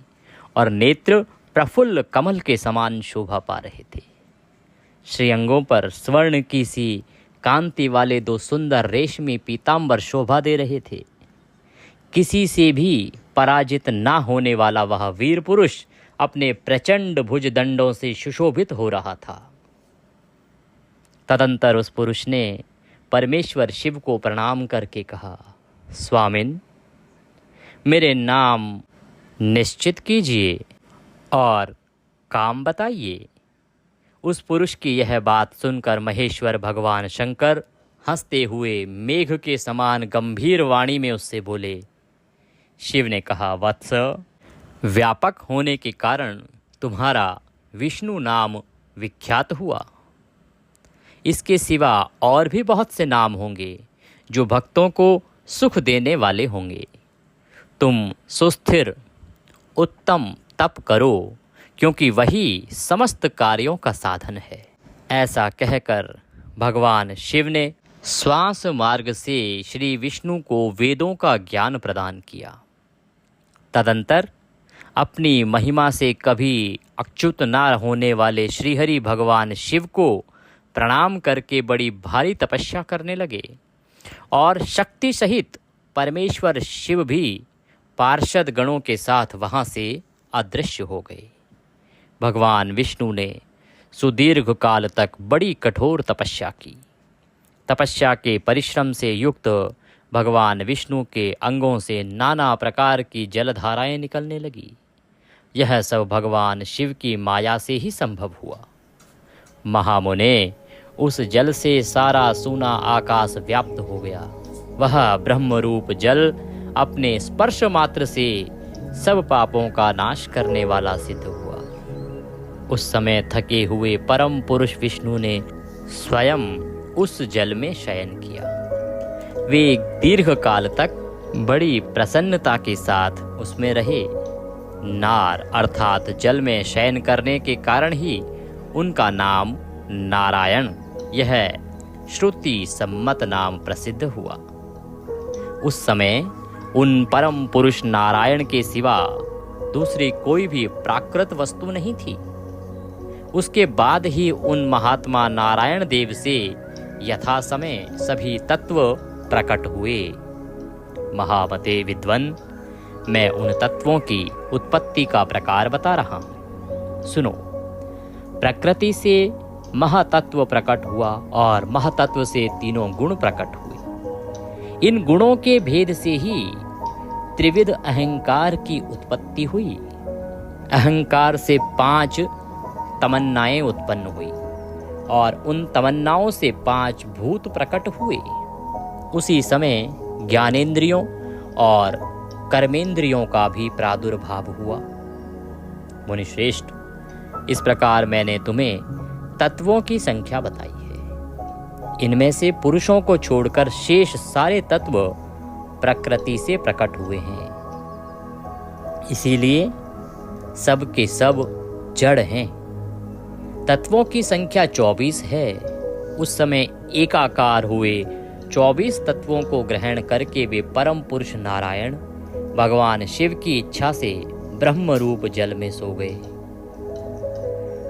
और नेत्र प्रफुल्ल कमल के समान शोभा पा रहे थे। श्रीअंगों पर स्वर्ण की सी कांति वाले 2 सुंदर रेशमी पीतांबर शोभा दे रहे थे। किसी से भी पराजित ना होने वाला वह वीर पुरुष अपने प्रचंड भुजदंडों से सुशोभित हो रहा था। तदंतर उस पुरुष ने परमेश्वर शिव को प्रणाम करके कहा, स्वामिन, मेरे नाम निश्चित कीजिए और काम बताइए। उस पुरुष की यह बात सुनकर महेश्वर भगवान शंकर हंसते हुए मेघ के समान गंभीर वाणी में उससे बोले। शिव ने कहा, वत्स, व्यापक होने के कारण तुम्हारा विष्णु नाम विख्यात हुआ। इसके सिवा और भी बहुत से नाम होंगे जो भक्तों को सुख देने वाले होंगे। तुम सुस्थिर उत्तम तप करो, क्योंकि वही समस्त कार्यों का साधन है। ऐसा कहकर भगवान शिव ने श्वास मार्ग से श्री विष्णु को वेदों का ज्ञान प्रदान किया। तदंतर अपनी महिमा से कभी अच्युत न होने वाले श्रीहरि भगवान शिव को प्रणाम करके बड़ी भारी तपस्या करने लगे और शक्ति सहित परमेश्वर शिव भी पार्षद गणों के साथ वहां से अदृश्य हो गए। भगवान विष्णु ने सुदीर्घ काल तक बड़ी कठोर तपस्या की। तपस्या के परिश्रम से युक्त भगवान विष्णु के अंगों से नाना प्रकार की जलधाराएं निकलने लगी। यह सब भगवान शिव की माया से ही संभव हुआ। महामुने, उस जल से सारा सूना आकाश व्याप्त हो गया। वह ब्रह्मरूप जल अपने स्पर्श मात्र से सब पापों का नाश करने वाला सिद्ध हुआ। उस समय थके हुए परम पुरुष विष्णु ने स्वयं उस जल में शयन किया। वे दीर्घ काल तक बड़ी प्रसन्नता के साथ उसमें रहे। नार अर्थात जल में शयन करने के कारण ही उनका नाम नारायण, यह श्रुति सम्मत नाम प्रसिद्ध हुआ। उस समय उन परम पुरुष नारायण के सिवा दूसरी कोई भी प्राकृत वस्तु नहीं थी। उसके बाद ही उन महात्मा नारायण देव से यथा समय सभी तत्व प्रकट हुए। महामते विद्वन, मैं उन तत्वों की उत्पत्ति का प्रकार बता रहा हूं। सुनो। प्रकृति से महातत्व प्रकट हुआ और महातत्व से तीनों गुण प्रकट हुए। इन गुणों के भेद से ही त्रिविध अहंकार की उत्पत्ति हुई। अहंकार से 5 तमन्नाएं उत्पन्न हुई और उन तमन्नाओं से 5 भूत प्रकट हुए। उसी समय ज्ञानेंद्रियों और कर्मेंद्रियों का भी प्रादुर्भाव हुआ। मुनिश्रेष्ठ, इस प्रकार मैंने तुम्हें तत्वों की संख्या बताई है। इनमें से पुरुषों को छोड़कर शेष सारे तत्व प्रकृति से प्रकट हुए हैं। इसीलिए सब के सब जड़ हैं। तत्वों की संख्या 24 है। उस समय एकाकार हुए 24 तत्वों को ग्रहण करके वे परम पुरुष नारायण भगवान शिव की इच्छा से ब्रह्म रूप जल में सो गए।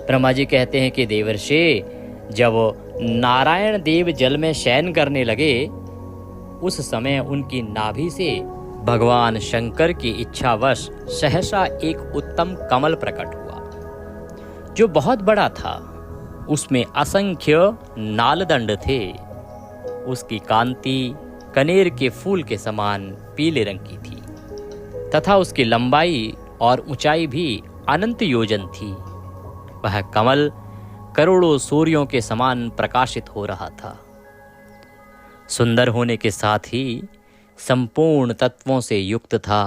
ब्रह्मा जी कहते हैं कि देवर्षि, जब नारायण देव जल में शयन करने लगे, उस समय उनकी नाभि से भगवान शंकर की इच्छावश सहसा एक उत्तम कमल प्रकट हुआ, जो बहुत बड़ा था। उसमें असंख्य नालदंड थे। उसकी कांति कनेर के फूल के समान पीले रंग की थी तथा उसकी लंबाई और ऊंचाई भी अनंत योजन थी। वह कमल करोड़ों सूर्यों के समान प्रकाशित हो रहा था। सुंदर होने के साथ ही संपूर्ण तत्वों से युक्त था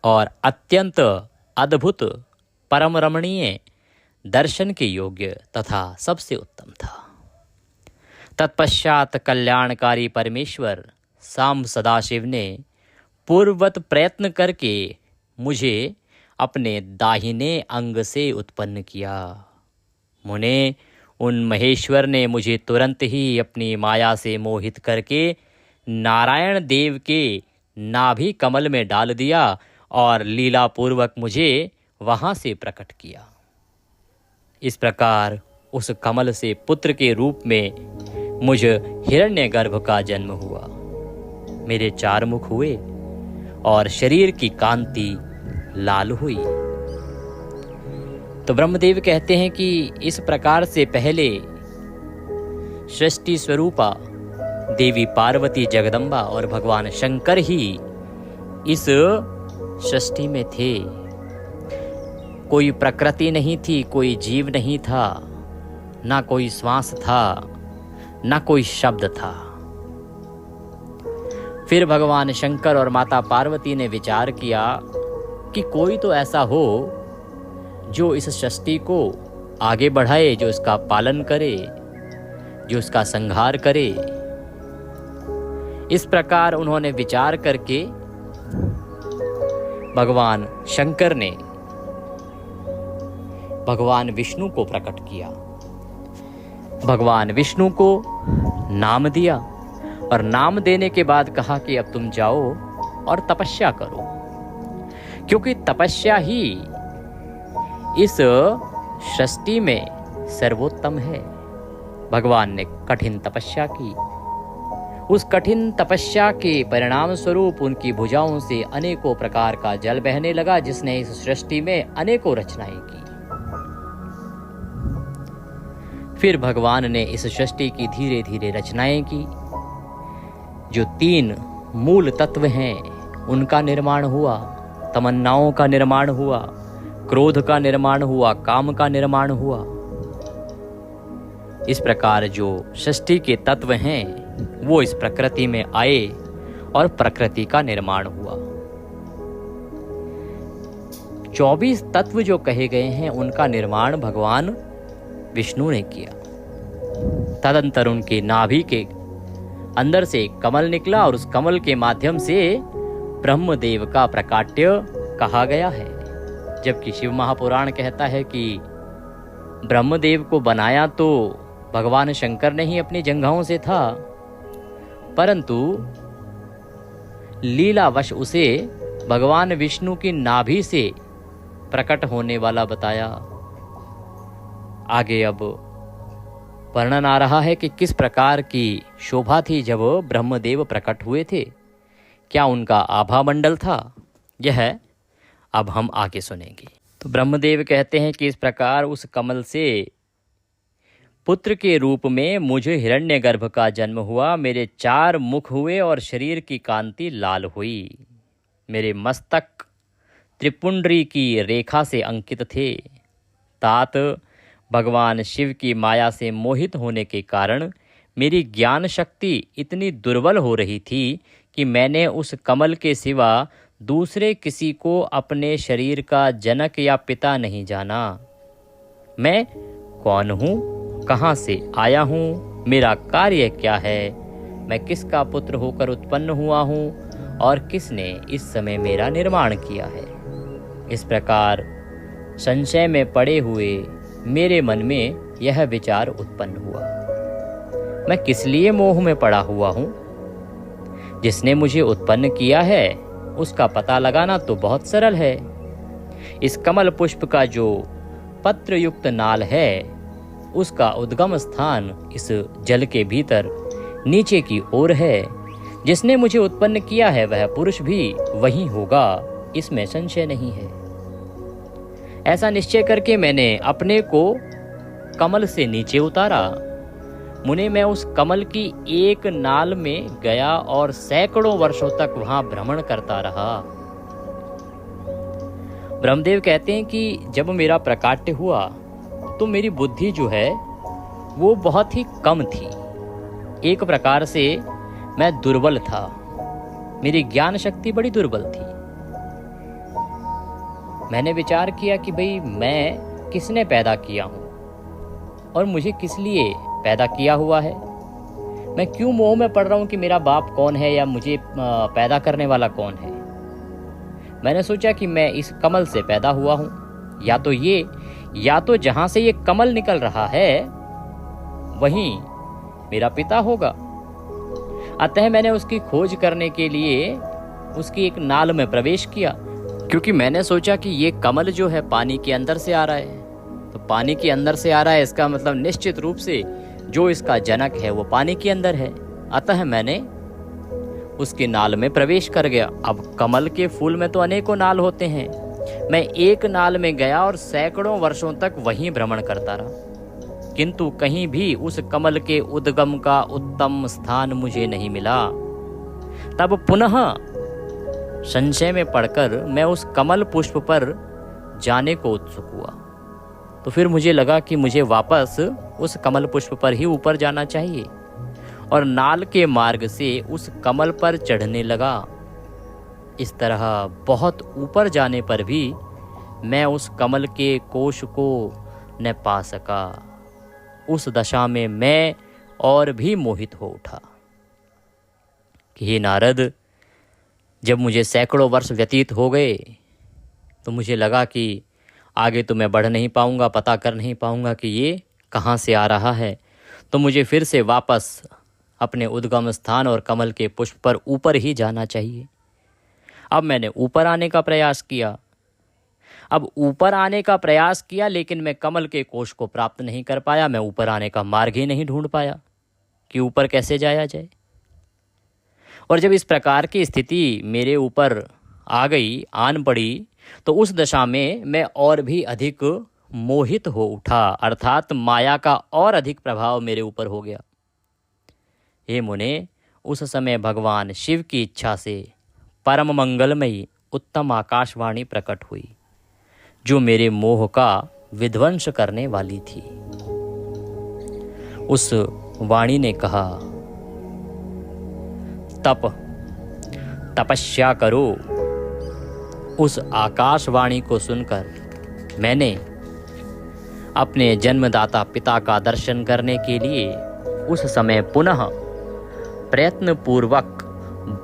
और अत्यंत अद्भुत, परम रमणीय, दर्शन के योग्य तथा सबसे उत्तम था। तत्पश्चात कल्याणकारी परमेश्वर सांब सदाशिव ने पूर्ववत प्रयत्न करके मुझे अपने दाहिने अंग से उत्पन्न किया। मुने, उन महेश्वर ने मुझे तुरंत ही अपनी माया से मोहित करके नारायण देव के नाभि कमल में डाल दिया और लीला पूर्वक मुझे वहां से प्रकट किया। इस प्रकार उस कमल से पुत्र के रूप में मुझ हिरण्यगर्भ का जन्म हुआ। मेरे 4 मुख हुए और शरीर की कांति लाल हुई। तो ब्रह्मदेव कहते हैं कि इस प्रकार से पहले सृष्टि स्वरूपा देवी पार्वती जगदम्बा और भगवान शंकर ही इस सृष्टि में थे। कोई प्रकृति नहीं थी, कोई जीव नहीं था, ना कोई श्वास था, ना कोई शब्द था। फिर भगवान शंकर और माता पार्वती ने विचार किया कि कोई तो ऐसा हो जो इस सृष्टि को आगे बढ़ाए, जो इसका पालन करे, जो इसका संहार करे। इस प्रकार उन्होंने विचार करके भगवान शंकर ने भगवान विष्णु को प्रकट किया। भगवान विष्णु को नाम दिया और नाम देने के बाद कहा कि अब तुम जाओ और तपस्या करो, क्योंकि तपस्या ही इस सृष्टि में सर्वोत्तम है। भगवान ने कठिन तपस्या की। उस कठिन तपस्या के परिणाम स्वरूप उनकी भुजाओं से अनेकों प्रकार का जल बहने लगा, जिसने इस सृष्टि में अनेकों रचनाएं की। फिर भगवान ने इस सृष्टि की धीरे धीरे रचनाएं की। जो 3 मूल तत्व हैं उनका निर्माण हुआ, तमन्नाओं का निर्माण हुआ, क्रोध का निर्माण हुआ, काम का निर्माण हुआ। इस प्रकार जो सृष्टि के तत्व हैं वो इस प्रकृति में आए और प्रकृति का निर्माण हुआ। 24 तत्व जो कहे गए हैं उनका निर्माण भगवान विष्णु ने किया। तदंतर उनके नाभि के अंदर से कमल निकला और उस कमल के माध्यम से ब्रह्मदेव का प्रकाट्य कहा गया है। जबकि शिव महापुराण कहता है कि ब्रह्मदेव को बनाया तो भगवान शंकर ने ही अपनी जंघाओं से था, परंतु लीलावश उसे भगवान विष्णु की नाभि से प्रकट होने वाला बताया। आगे अब वर्णन आ रहा है कि किस प्रकार की शोभा थी जब ब्रह्मदेव प्रकट हुए थे, क्या उनका आभा मंडल था, यह अब हम आगे सुनेंगे। तो ब्रह्मदेव कहते हैं कि इस प्रकार उस कमल से पुत्र के रूप में मुझे हिरण्यगर्भ का जन्म हुआ। मेरे 4 मुख हुए और शरीर की कांति लाल हुई। मेरे मस्तक त्रिपुंड्री की रेखा से अंकित थे। तात भगवान शिव की माया से मोहित होने के कारण मेरी ज्ञान शक्ति इतनी दुर्बल हो रही थी कि मैंने उस कमल के सिवा दूसरे किसी को अपने शरीर का जनक या पिता नहीं जाना। मैं कौन हूँ, कहाँ से आया हूँ, मेरा कार्य क्या है, मैं किसका पुत्र होकर उत्पन्न हुआ हूँ और किसने इस समय मेरा निर्माण किया है। इस प्रकार संशय में पड़े हुए मेरे मन में यह विचार उत्पन्न हुआ, मैं किस लिए मोह में पड़ा हुआ हूँ। जिसने मुझे उत्पन्न किया है उसका पता लगाना तो बहुत सरल है। इस कमल पुष्प का जो पत्र युक्त नाल है उसका उद्गम स्थान इस जल के भीतर नीचे की ओर है। जिसने मुझे उत्पन्न किया है वह पुरुष भी वही होगा, इसमें संशय नहीं है। ऐसा निश्चय करके मैंने अपने को कमल से नीचे उतारा। मुने, मैं उस कमल की एक नाल में गया और सैकड़ों वर्षों तक वहां भ्रमण करता रहा। ब्रह्मदेव कहते हैं कि जब मेरा प्रकाट्य हुआ तो मेरी बुद्धि जो है वो बहुत ही कम थी। एक प्रकार से मैं दुर्बल था, मेरी ज्ञान शक्ति बड़ी दुर्बल थी। मैंने विचार किया कि भाई मैं किसने पैदा किया हूँ और मुझे किस लिए पैदा किया हुआ है। मैं क्यों मोह में पड़ रहा हूँ कि मेरा बाप कौन है या मुझे पैदा करने वाला कौन है। मैंने सोचा कि मैं इस कमल से पैदा हुआ हूँ, या तो जहाँ से ये कमल निकल रहा है वहीं मेरा पिता होगा। अतः मैंने उसकी खोज करने के लिए उसकी एक नाल में प्रवेश किया, क्योंकि मैंने सोचा कि ये कमल जो है पानी के अंदर से आ रहा है, तो पानी के अंदर से आ रहा है इसका मतलब निश्चित रूप से जो इसका जनक है वो पानी के अंदर है। अतः मैंने उसके नाल में प्रवेश कर गया। अब कमल के फूल में तो अनेकों नाल होते हैं, मैं एक नाल में गया और सैकड़ों वर्षों तक वहीं भ्रमण करता रहा, किंतु कहीं भी उस कमल के उद्गम का उत्तम स्थान मुझे नहीं मिला। तब पुनः संशय में पड़कर मैं उस कमल पुष्प पर जाने को उत्सुक हुआ। तो फिर मुझे लगा कि मुझे वापस उस कमल पुष्प पर ही ऊपर जाना चाहिए और नाल के मार्ग से उस कमल पर चढ़ने लगा। इस तरह बहुत ऊपर जाने पर भी मैं उस कमल के कोश को न पा सका। उस दशा में मैं और भी मोहित हो उठा कि हे नारद, जब मुझे सैकड़ों वर्ष व्यतीत हो गए तो मुझे लगा कि आगे तो मैं बढ़ नहीं पाऊंगा, पता कर नहीं पाऊंगा कि ये कहाँ से आ रहा है। तो मुझे फिर से वापस अपने उद्गम स्थान और कमल के पुष्प पर ऊपर ही जाना चाहिए। अब मैंने ऊपर आने का प्रयास किया। लेकिन मैं कमल के कोश को प्राप्त नहीं कर पाया। मैं ऊपर आने का मार्ग ही नहीं ढूंढ पाया कि ऊपर कैसे जाया जाए। और जब इस प्रकार की स्थिति मेरे ऊपर आन पड़ी तो उस दशा में मैं और भी अधिक मोहित हो उठा, अर्थात माया का और अधिक प्रभाव मेरे ऊपर हो गया। हे मुने, उस समय भगवान शिव की इच्छा से परम मंगलमयी उत्तम आकाशवाणी प्रकट हुई, जो मेरे मोह का विध्वंस करने वाली थी। उस वाणी ने कहा, तपस्या करो। उस आकाशवाणी को सुनकर मैंने अपने जन्मदाता पिता का दर्शन करने के लिए उस समय पुनः प्रयत्न पूर्वक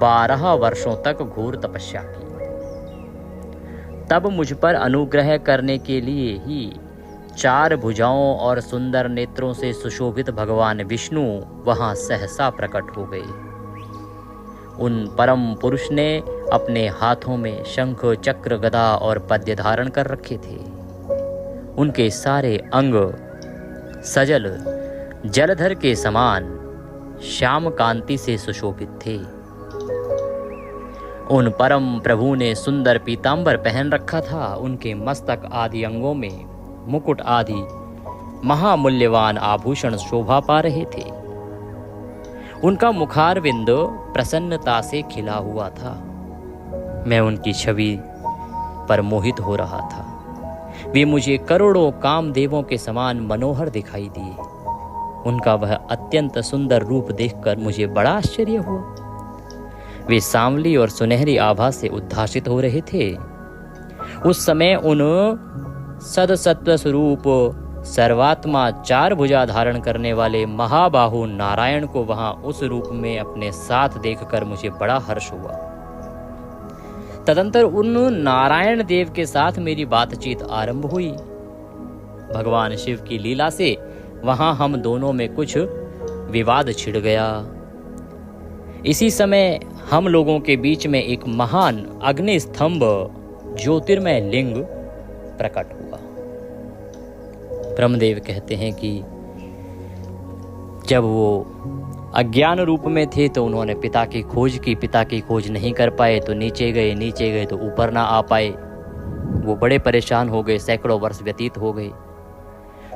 12 वर्षों तक घोर तपस्या की। तब मुझ पर अनुग्रह करने के लिए ही 4 भुजाओं और सुंदर नेत्रों से सुशोभित भगवान विष्णु वहां सहसा प्रकट हो गए। उन परम पुरुष ने अपने हाथों में शंख, चक्र, गदा और पद्य धारण कर रखे थे। उनके सारे अंग सजल जलधर के समान श्याम कांति से सुशोभित थे। उन परम प्रभु ने सुंदर पीतांबर पहन रखा था। उनके मस्तक आदि अंगों में मुकुट आदि महामूल्यवान आभूषण शोभा पा रहे थे। उनका मुखारविंद प्रसन्नता से खिला हुआ था। मैं उनकी छवि पर मोहित हो रहा था। वे मुझे करोड़ों कामदेवों के समान मनोहर दिखाई दिए। उनका वह अत्यंत सुंदर रूप देखकर मुझे बड़ा आश्चर्य हुआ। वे सांवली और सुनहरी आभा से उद्भासित हो रहे थे। उस समय उन सदसत्व स्वरूप सर्वात्मा 4 भुजा धारण करने वाले महाबाहु नारायण को वहां उस रूप में अपने साथ देखकर मुझे बड़ा हर्ष हुआ। तदंतर उन नारायण देव के साथ मेरी बातचीत आरंभ हुई। भगवान शिव की लीला से वहां हम दोनों में कुछ विवाद छिड़ गया। इसी समय हम लोगों के बीच में एक महान अग्नि स्तंभ ज्योतिर्मय लिंग प्रकट हुआ। ब्रह्मदेव कहते हैं कि जब वो अज्ञान रूप में थे तो उन्होंने पिता की खोज की। पिता की खोज नहीं कर पाए तो नीचे गए तो ऊपर ना आ पाए। वो बड़े परेशान हो गए। सैकड़ों वर्ष व्यतीत हो गए।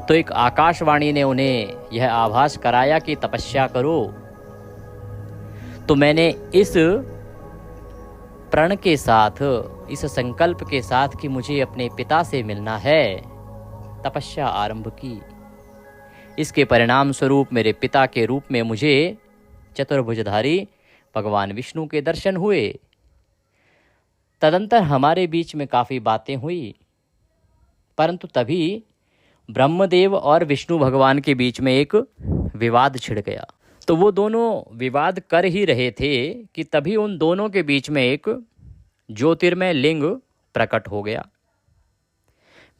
तो एक आकाशवाणी ने उन्हें यह आभास कराया कि तपस्या करो। तो मैंने इस प्रण के साथ, इस संकल्प के साथ कि मुझे अपने पिता से मिलना है, तपस्या आरंभ की। इसके परिणाम स्वरूप मेरे पिता के रूप में मुझे चतुर्भुजधारी भगवान विष्णु के दर्शन हुए। तदंतर हमारे बीच में काफ़ी बातें हुई। परंतु तभी ब्रह्मदेव और विष्णु भगवान के बीच में एक विवाद छिड़ गया। तो वो दोनों विवाद कर ही रहे थे कि तभी उन दोनों के बीच में एक ज्योतिर्मय लिंग प्रकट हो गया।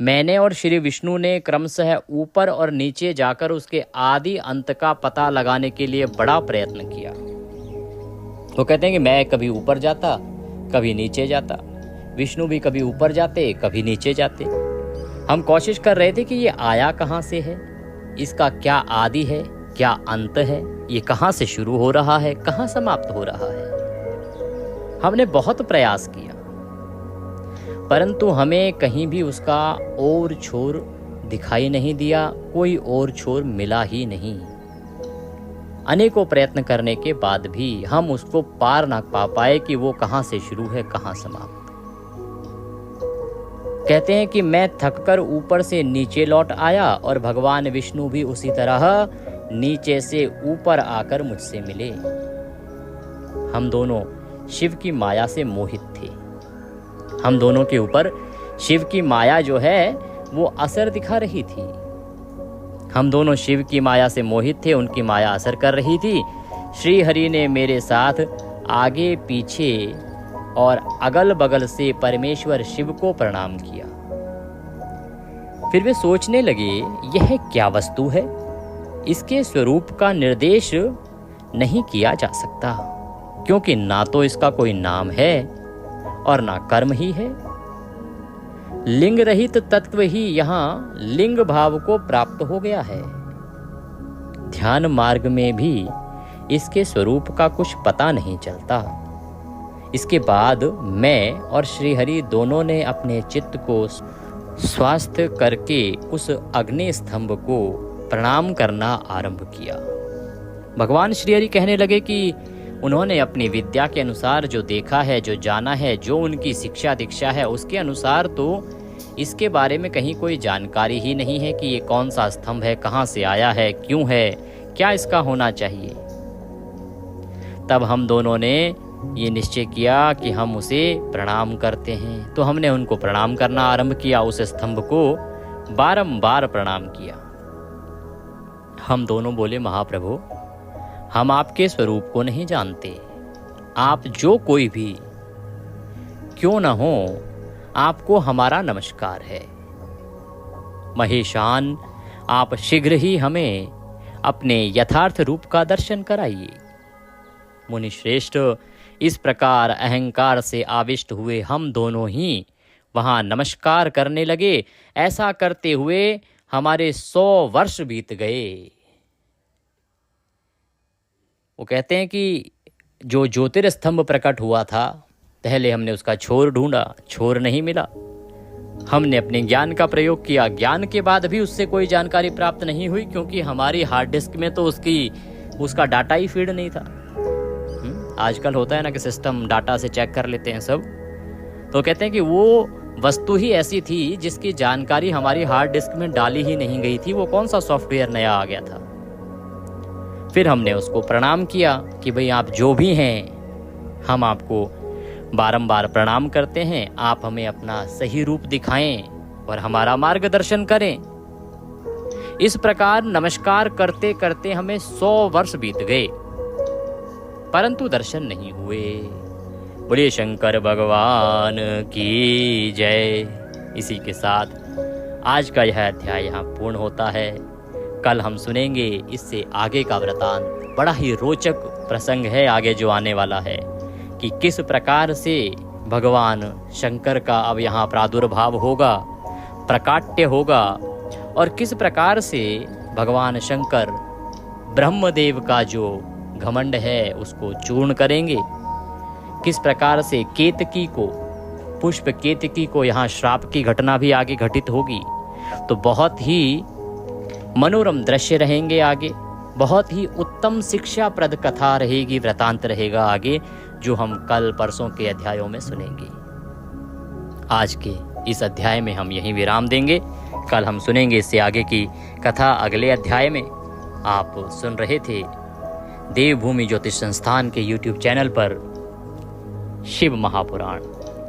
मैंने और श्री विष्णु ने क्रमशः ऊपर और नीचे जाकर उसके आदि अंत का पता लगाने के लिए बड़ा प्रयत्न किया। वो कहते हैं कि मैं कभी ऊपर जाता, कभी नीचे जाता, विष्णु भी कभी ऊपर जाते, कभी नीचे जाते। हम कोशिश कर रहे थे कि ये आया कहाँ से है, इसका क्या आदि है, क्या अंत है, ये कहाँ से शुरू हो रहा है, कहाँ समाप्त हो रहा है। हमने बहुत प्रयास किया, परंतु हमें कहीं भी उसका और छोर दिखाई नहीं दिया, कोई और छोर मिला ही नहीं। अनेकों प्रयत्न करने के बाद भी हम उसको पार ना पा पाए कि वो कहाँ से शुरू है, कहाँ समाप्त। कहते हैं कि मैं थककर ऊपर से नीचे लौट आया और भगवान विष्णु भी उसी तरह नीचे से ऊपर आकर मुझसे मिले। हम दोनों शिव की माया से मोहित थे। हम दोनों के ऊपर शिव की माया जो है वो असर दिखा रही थी। हम दोनों शिव की माया से मोहित थे, उनकी माया असर कर रही थी। श्री हरि ने मेरे साथ आगे पीछे और अगल बगल से परमेश्वर शिव को प्रणाम किया। फिर वे सोचने लगे, यह क्या वस्तु है, इसके स्वरूप का निर्देश नहीं किया जा सकता, क्योंकि ना तो इसका कोई नाम है और ना कर्म ही है। लिंग रहित तत्व ही यहाँ लिंग भाव को प्राप्त हो गया है। ध्यान मार्ग में भी इसके स्वरूप का कुछ पता नहीं चलता। इसके बाद मैं और श्रीहरि दोनों ने अपने चित्त को स्वस्थ करके उस अग्नि स्तंभ को प्रणाम करना आरंभ किया। भगवान श्रीहरि कहने लगे कि उन्होंने अपनी विद्या के अनुसार जो देखा है, जो जाना है, जो उनकी शिक्षा दीक्षा है, उसके अनुसार तो इसके बारे में कहीं कोई जानकारी ही नहीं है कि ये कौन सा स्तंभ है, कहाँ से आया है, क्यों है, क्या इसका होना चाहिए। तब हम दोनों ने ये निश्चय किया कि हम उसे प्रणाम करते हैं। तो हमने उनको प्रणाम करना आरंभ किया, उस स्तंभ को बारंबार प्रणाम किया। हम दोनों बोले, महाप्रभु, हम आपके स्वरूप को नहीं जानते। आप जो कोई भी क्यों न हो, आपको हमारा नमस्कार है। महेशान, आप शीघ्र ही हमें अपने यथार्थ रूप का दर्शन कराइए। मुनिश्रेष्ठ, इस प्रकार अहंकार से आविष्ट हुए हम दोनों ही वहां नमस्कार करने लगे। ऐसा करते हुए हमारे 100 वर्ष बीत गए। वो कहते हैं कि जो ज्योतिर्स्तंभ प्रकट हुआ था, पहले हमने उसका छोर ढूंढा, छोर नहीं मिला। हमने अपने ज्ञान का प्रयोग किया, ज्ञान के बाद भी उससे कोई जानकारी प्राप्त नहीं हुई, क्योंकि हमारी हार्ड डिस्क में तो उसका डाटा ही फीड नहीं था। आजकल होता है ना कि सिस्टम डाटा से चेक कर लेते हैं सब। तो कहते हैं कि वो वस्तु ही ऐसी थी जिसकी जानकारी हमारी हार्ड डिस्क में डाली ही नहीं गई थी। वो कौन सा सॉफ्टवेयर नया आ गया था। फिर हमने उसको प्रणाम किया कि भाई आप जो भी हैं, हम आपको बारंबार प्रणाम करते हैं। आप हमें अपना सही रूप दिखाएं और हमारा मार्गदर्शन करें। इस प्रकार नमस्कार करते करते हमें 100 वर्ष बीत गए, परंतु दर्शन नहीं हुए। बोलिए शंकर भगवान की जय। इसी के साथ आज का यह अध्याय यहाँ पूर्ण होता है। कल हम सुनेंगे इससे आगे का वृतांत। बड़ा ही रोचक प्रसंग है आगे जो आने वाला है, कि किस प्रकार से भगवान शंकर का अब यहाँ प्रादुर्भाव होगा, प्रकाट्य होगा, और किस प्रकार से भगवान शंकर ब्रह्मदेव का जो घमंड है उसको चूर्ण करेंगे। किस प्रकार से केतकी को, पुष्प केतकी को यहाँ श्राप की घटना भी आगे घटित होगी। तो बहुत ही मनोरम दृश्य रहेंगे आगे, बहुत ही उत्तम शिक्षाप्रद कथा रहेगी, वृतांत रहेगा आगे, जो हम कल परसों के अध्यायों में सुनेंगे। आज के इस अध्याय में हम यहीं विराम देंगे। कल हम सुनेंगे इससे आगे की कथा अगले अध्याय में। आप सुन रहे थे देवभूमि ज्योतिष संस्थान के YouTube चैनल पर शिव महापुराण।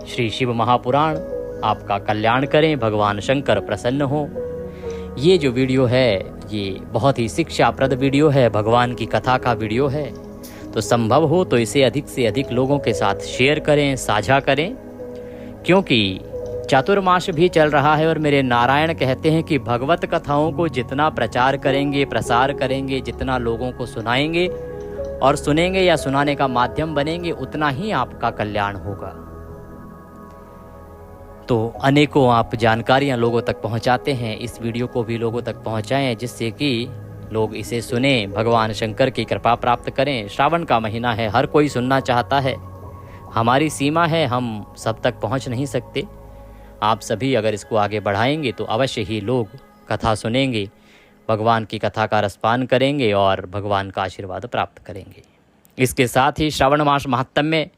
श्री शिव महापुराण आपका कल्याण करें, भगवान शंकर प्रसन्न हो। ये जो वीडियो है ये बहुत ही शिक्षाप्रद वीडियो है, भगवान की कथा का वीडियो है, तो संभव हो तो इसे अधिक से अधिक लोगों के साथ शेयर करें, साझा करें, क्योंकि चातुर्मास भी चल रहा है और मेरे नारायण कहते हैं कि भगवत कथाओं को जितना प्रचार करेंगे, प्रसार करेंगे, जितना लोगों को सुनाएंगे और सुनेंगे या सुनाने का माध्यम बनेंगे, उतना ही आपका कल्याण होगा। तो अनेकों आप जानकारियां लोगों तक पहुंचाते हैं, इस वीडियो को भी लोगों तक पहुंचाएं जिससे कि लोग इसे सुने, भगवान शंकर की कृपा प्राप्त करें। श्रावण का महीना है, हर कोई सुनना चाहता है, हमारी सीमा है, हम सब तक पहुंच नहीं सकते। आप सभी अगर इसको आगे बढ़ाएंगे तो अवश्य ही लोग कथा सुनेंगे, भगवान की कथा का रसपान करेंगे और भगवान का आशीर्वाद प्राप्त करेंगे। इसके साथ ही श्रावण मास महात्म्य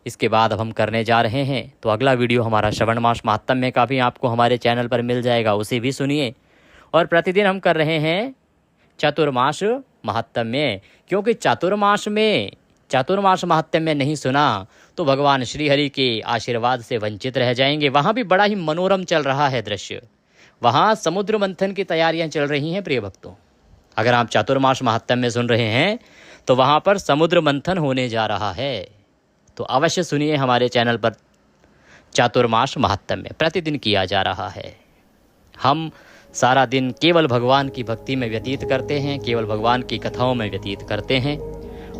इसके बाद अब हम करने जा रहे हैं, तो अगला वीडियो हमारा श्रावण मास महात्म्य का भी आपको हमारे चैनल पर मिल जाएगा, उसे भी सुनिए। और प्रतिदिन हम कर रहे हैं चातुर्मास महात्म्य, क्योंकि चातुर्मास महात्म्य नहीं सुना तो भगवान श्री हरि के आशीर्वाद से वंचित रह जाएंगे। वहाँ भी बड़ा ही मनोरम चल रहा है दृश्य, वहाँ समुद्र मंथन की तैयारियां चल रही हैं प्रिय भक्तों। अगर आप चातुर्मास महात्म्य सुन रहे हैं तो वहाँ पर समुद्र मंथन होने जा रहा है, तो अवश्य सुनिए। हमारे चैनल पर चातुर्मास महात्म्य प्रतिदिन किया जा रहा है। हम सारा दिन केवल भगवान की भक्ति में व्यतीत करते हैं, केवल भगवान की कथाओं में व्यतीत करते हैं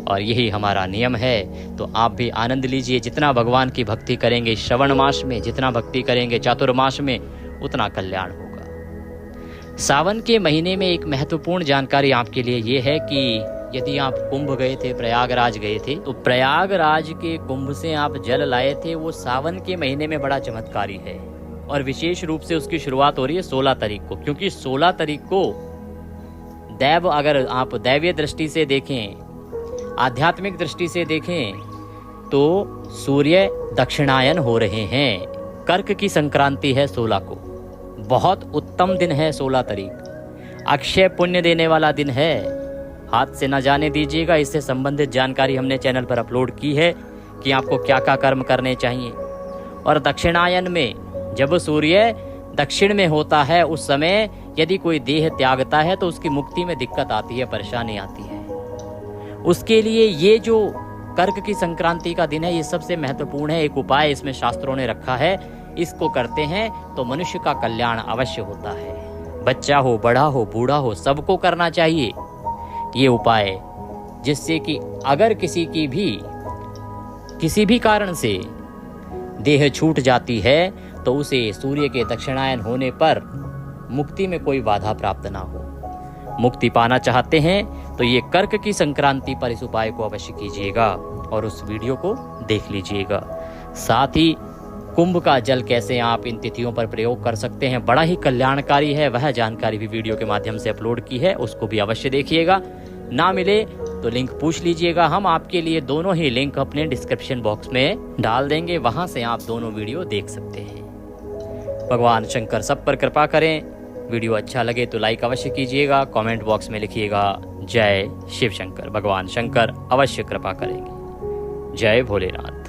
और यही हमारा नियम है। तो आप भी आनंद लीजिए, जितना भगवान की भक्ति करेंगे श्रवण मास में, जितना भक्ति करेंगे चातुर्मास में, उतना कल्याण होगा। सावन के महीने में एक महत्वपूर्ण जानकारी आपके लिए ये है कि यदि आप कुंभ गए थे, प्रयागराज गए थे, तो प्रयागराज के कुंभ से आप जल लाए थे, वो सावन के महीने में बड़ा चमत्कारी है। और विशेष रूप से उसकी शुरुआत हो रही है 16 तारीख को, क्योंकि 16 तारीख को अगर आप दैवीय दृष्टि से देखें, आध्यात्मिक दृष्टि से देखें, तो सूर्य दक्षिणायन हो रहे हैं। कर्क की संक्रांति है 16 को, बहुत उत्तम दिन है 16 तारीख, अक्षय पुण्य देने वाला दिन है, हाथ से न जाने दीजिएगा। इससे संबंधित जानकारी हमने चैनल पर अपलोड की है कि आपको क्या क्या कर्म करने चाहिए। और दक्षिणायन में जब सूर्य दक्षिण में होता है, उस समय यदि कोई देह त्यागता है तो उसकी मुक्ति में दिक्कत आती है, परेशानी आती है। उसके लिए ये जो कर्क की संक्रांति का दिन है, ये सबसे महत्वपूर्ण है। एक उपाय इसमें शास्त्रों ने रखा है, इसको करते हैं तो मनुष्य का कल्याण अवश्य होता है। बच्चा हो, बड़ा हो, बूढ़ा हो, सबको करना चाहिए ये उपाय, जिससे कि अगर किसी भी कारण से देह छूट जाती है तो उसे सूर्य के दक्षिणायन होने पर मुक्ति में कोई बाधा प्राप्त ना हो। मुक्ति पाना चाहते हैं तो ये कर्क की संक्रांति पर इस उपाय को अवश्य कीजिएगा और उस वीडियो को देख लीजिएगा। साथ ही कुंभ का जल कैसे आप इन तिथियों पर प्रयोग कर सकते हैं, बड़ा ही कल्याणकारी है, वह जानकारी भी वीडियो के माध्यम से अपलोड की है, उसको भी अवश्य देखिएगा। ना मिले तो लिंक पूछ लीजिएगा, हम आपके लिए दोनों ही लिंक अपने डिस्क्रिप्शन बॉक्स में डाल देंगे, वहां से आप दोनों वीडियो देख सकते हैं। भगवान शंकर सब पर कृपा करें। वीडियो अच्छा लगे तो लाइक अवश्य कीजिएगा, कमेंट बॉक्स में लिखिएगा जय शिव शंकर। भगवान शंकर अवश्य कृपा करेंगे। जय भोलेनाथ।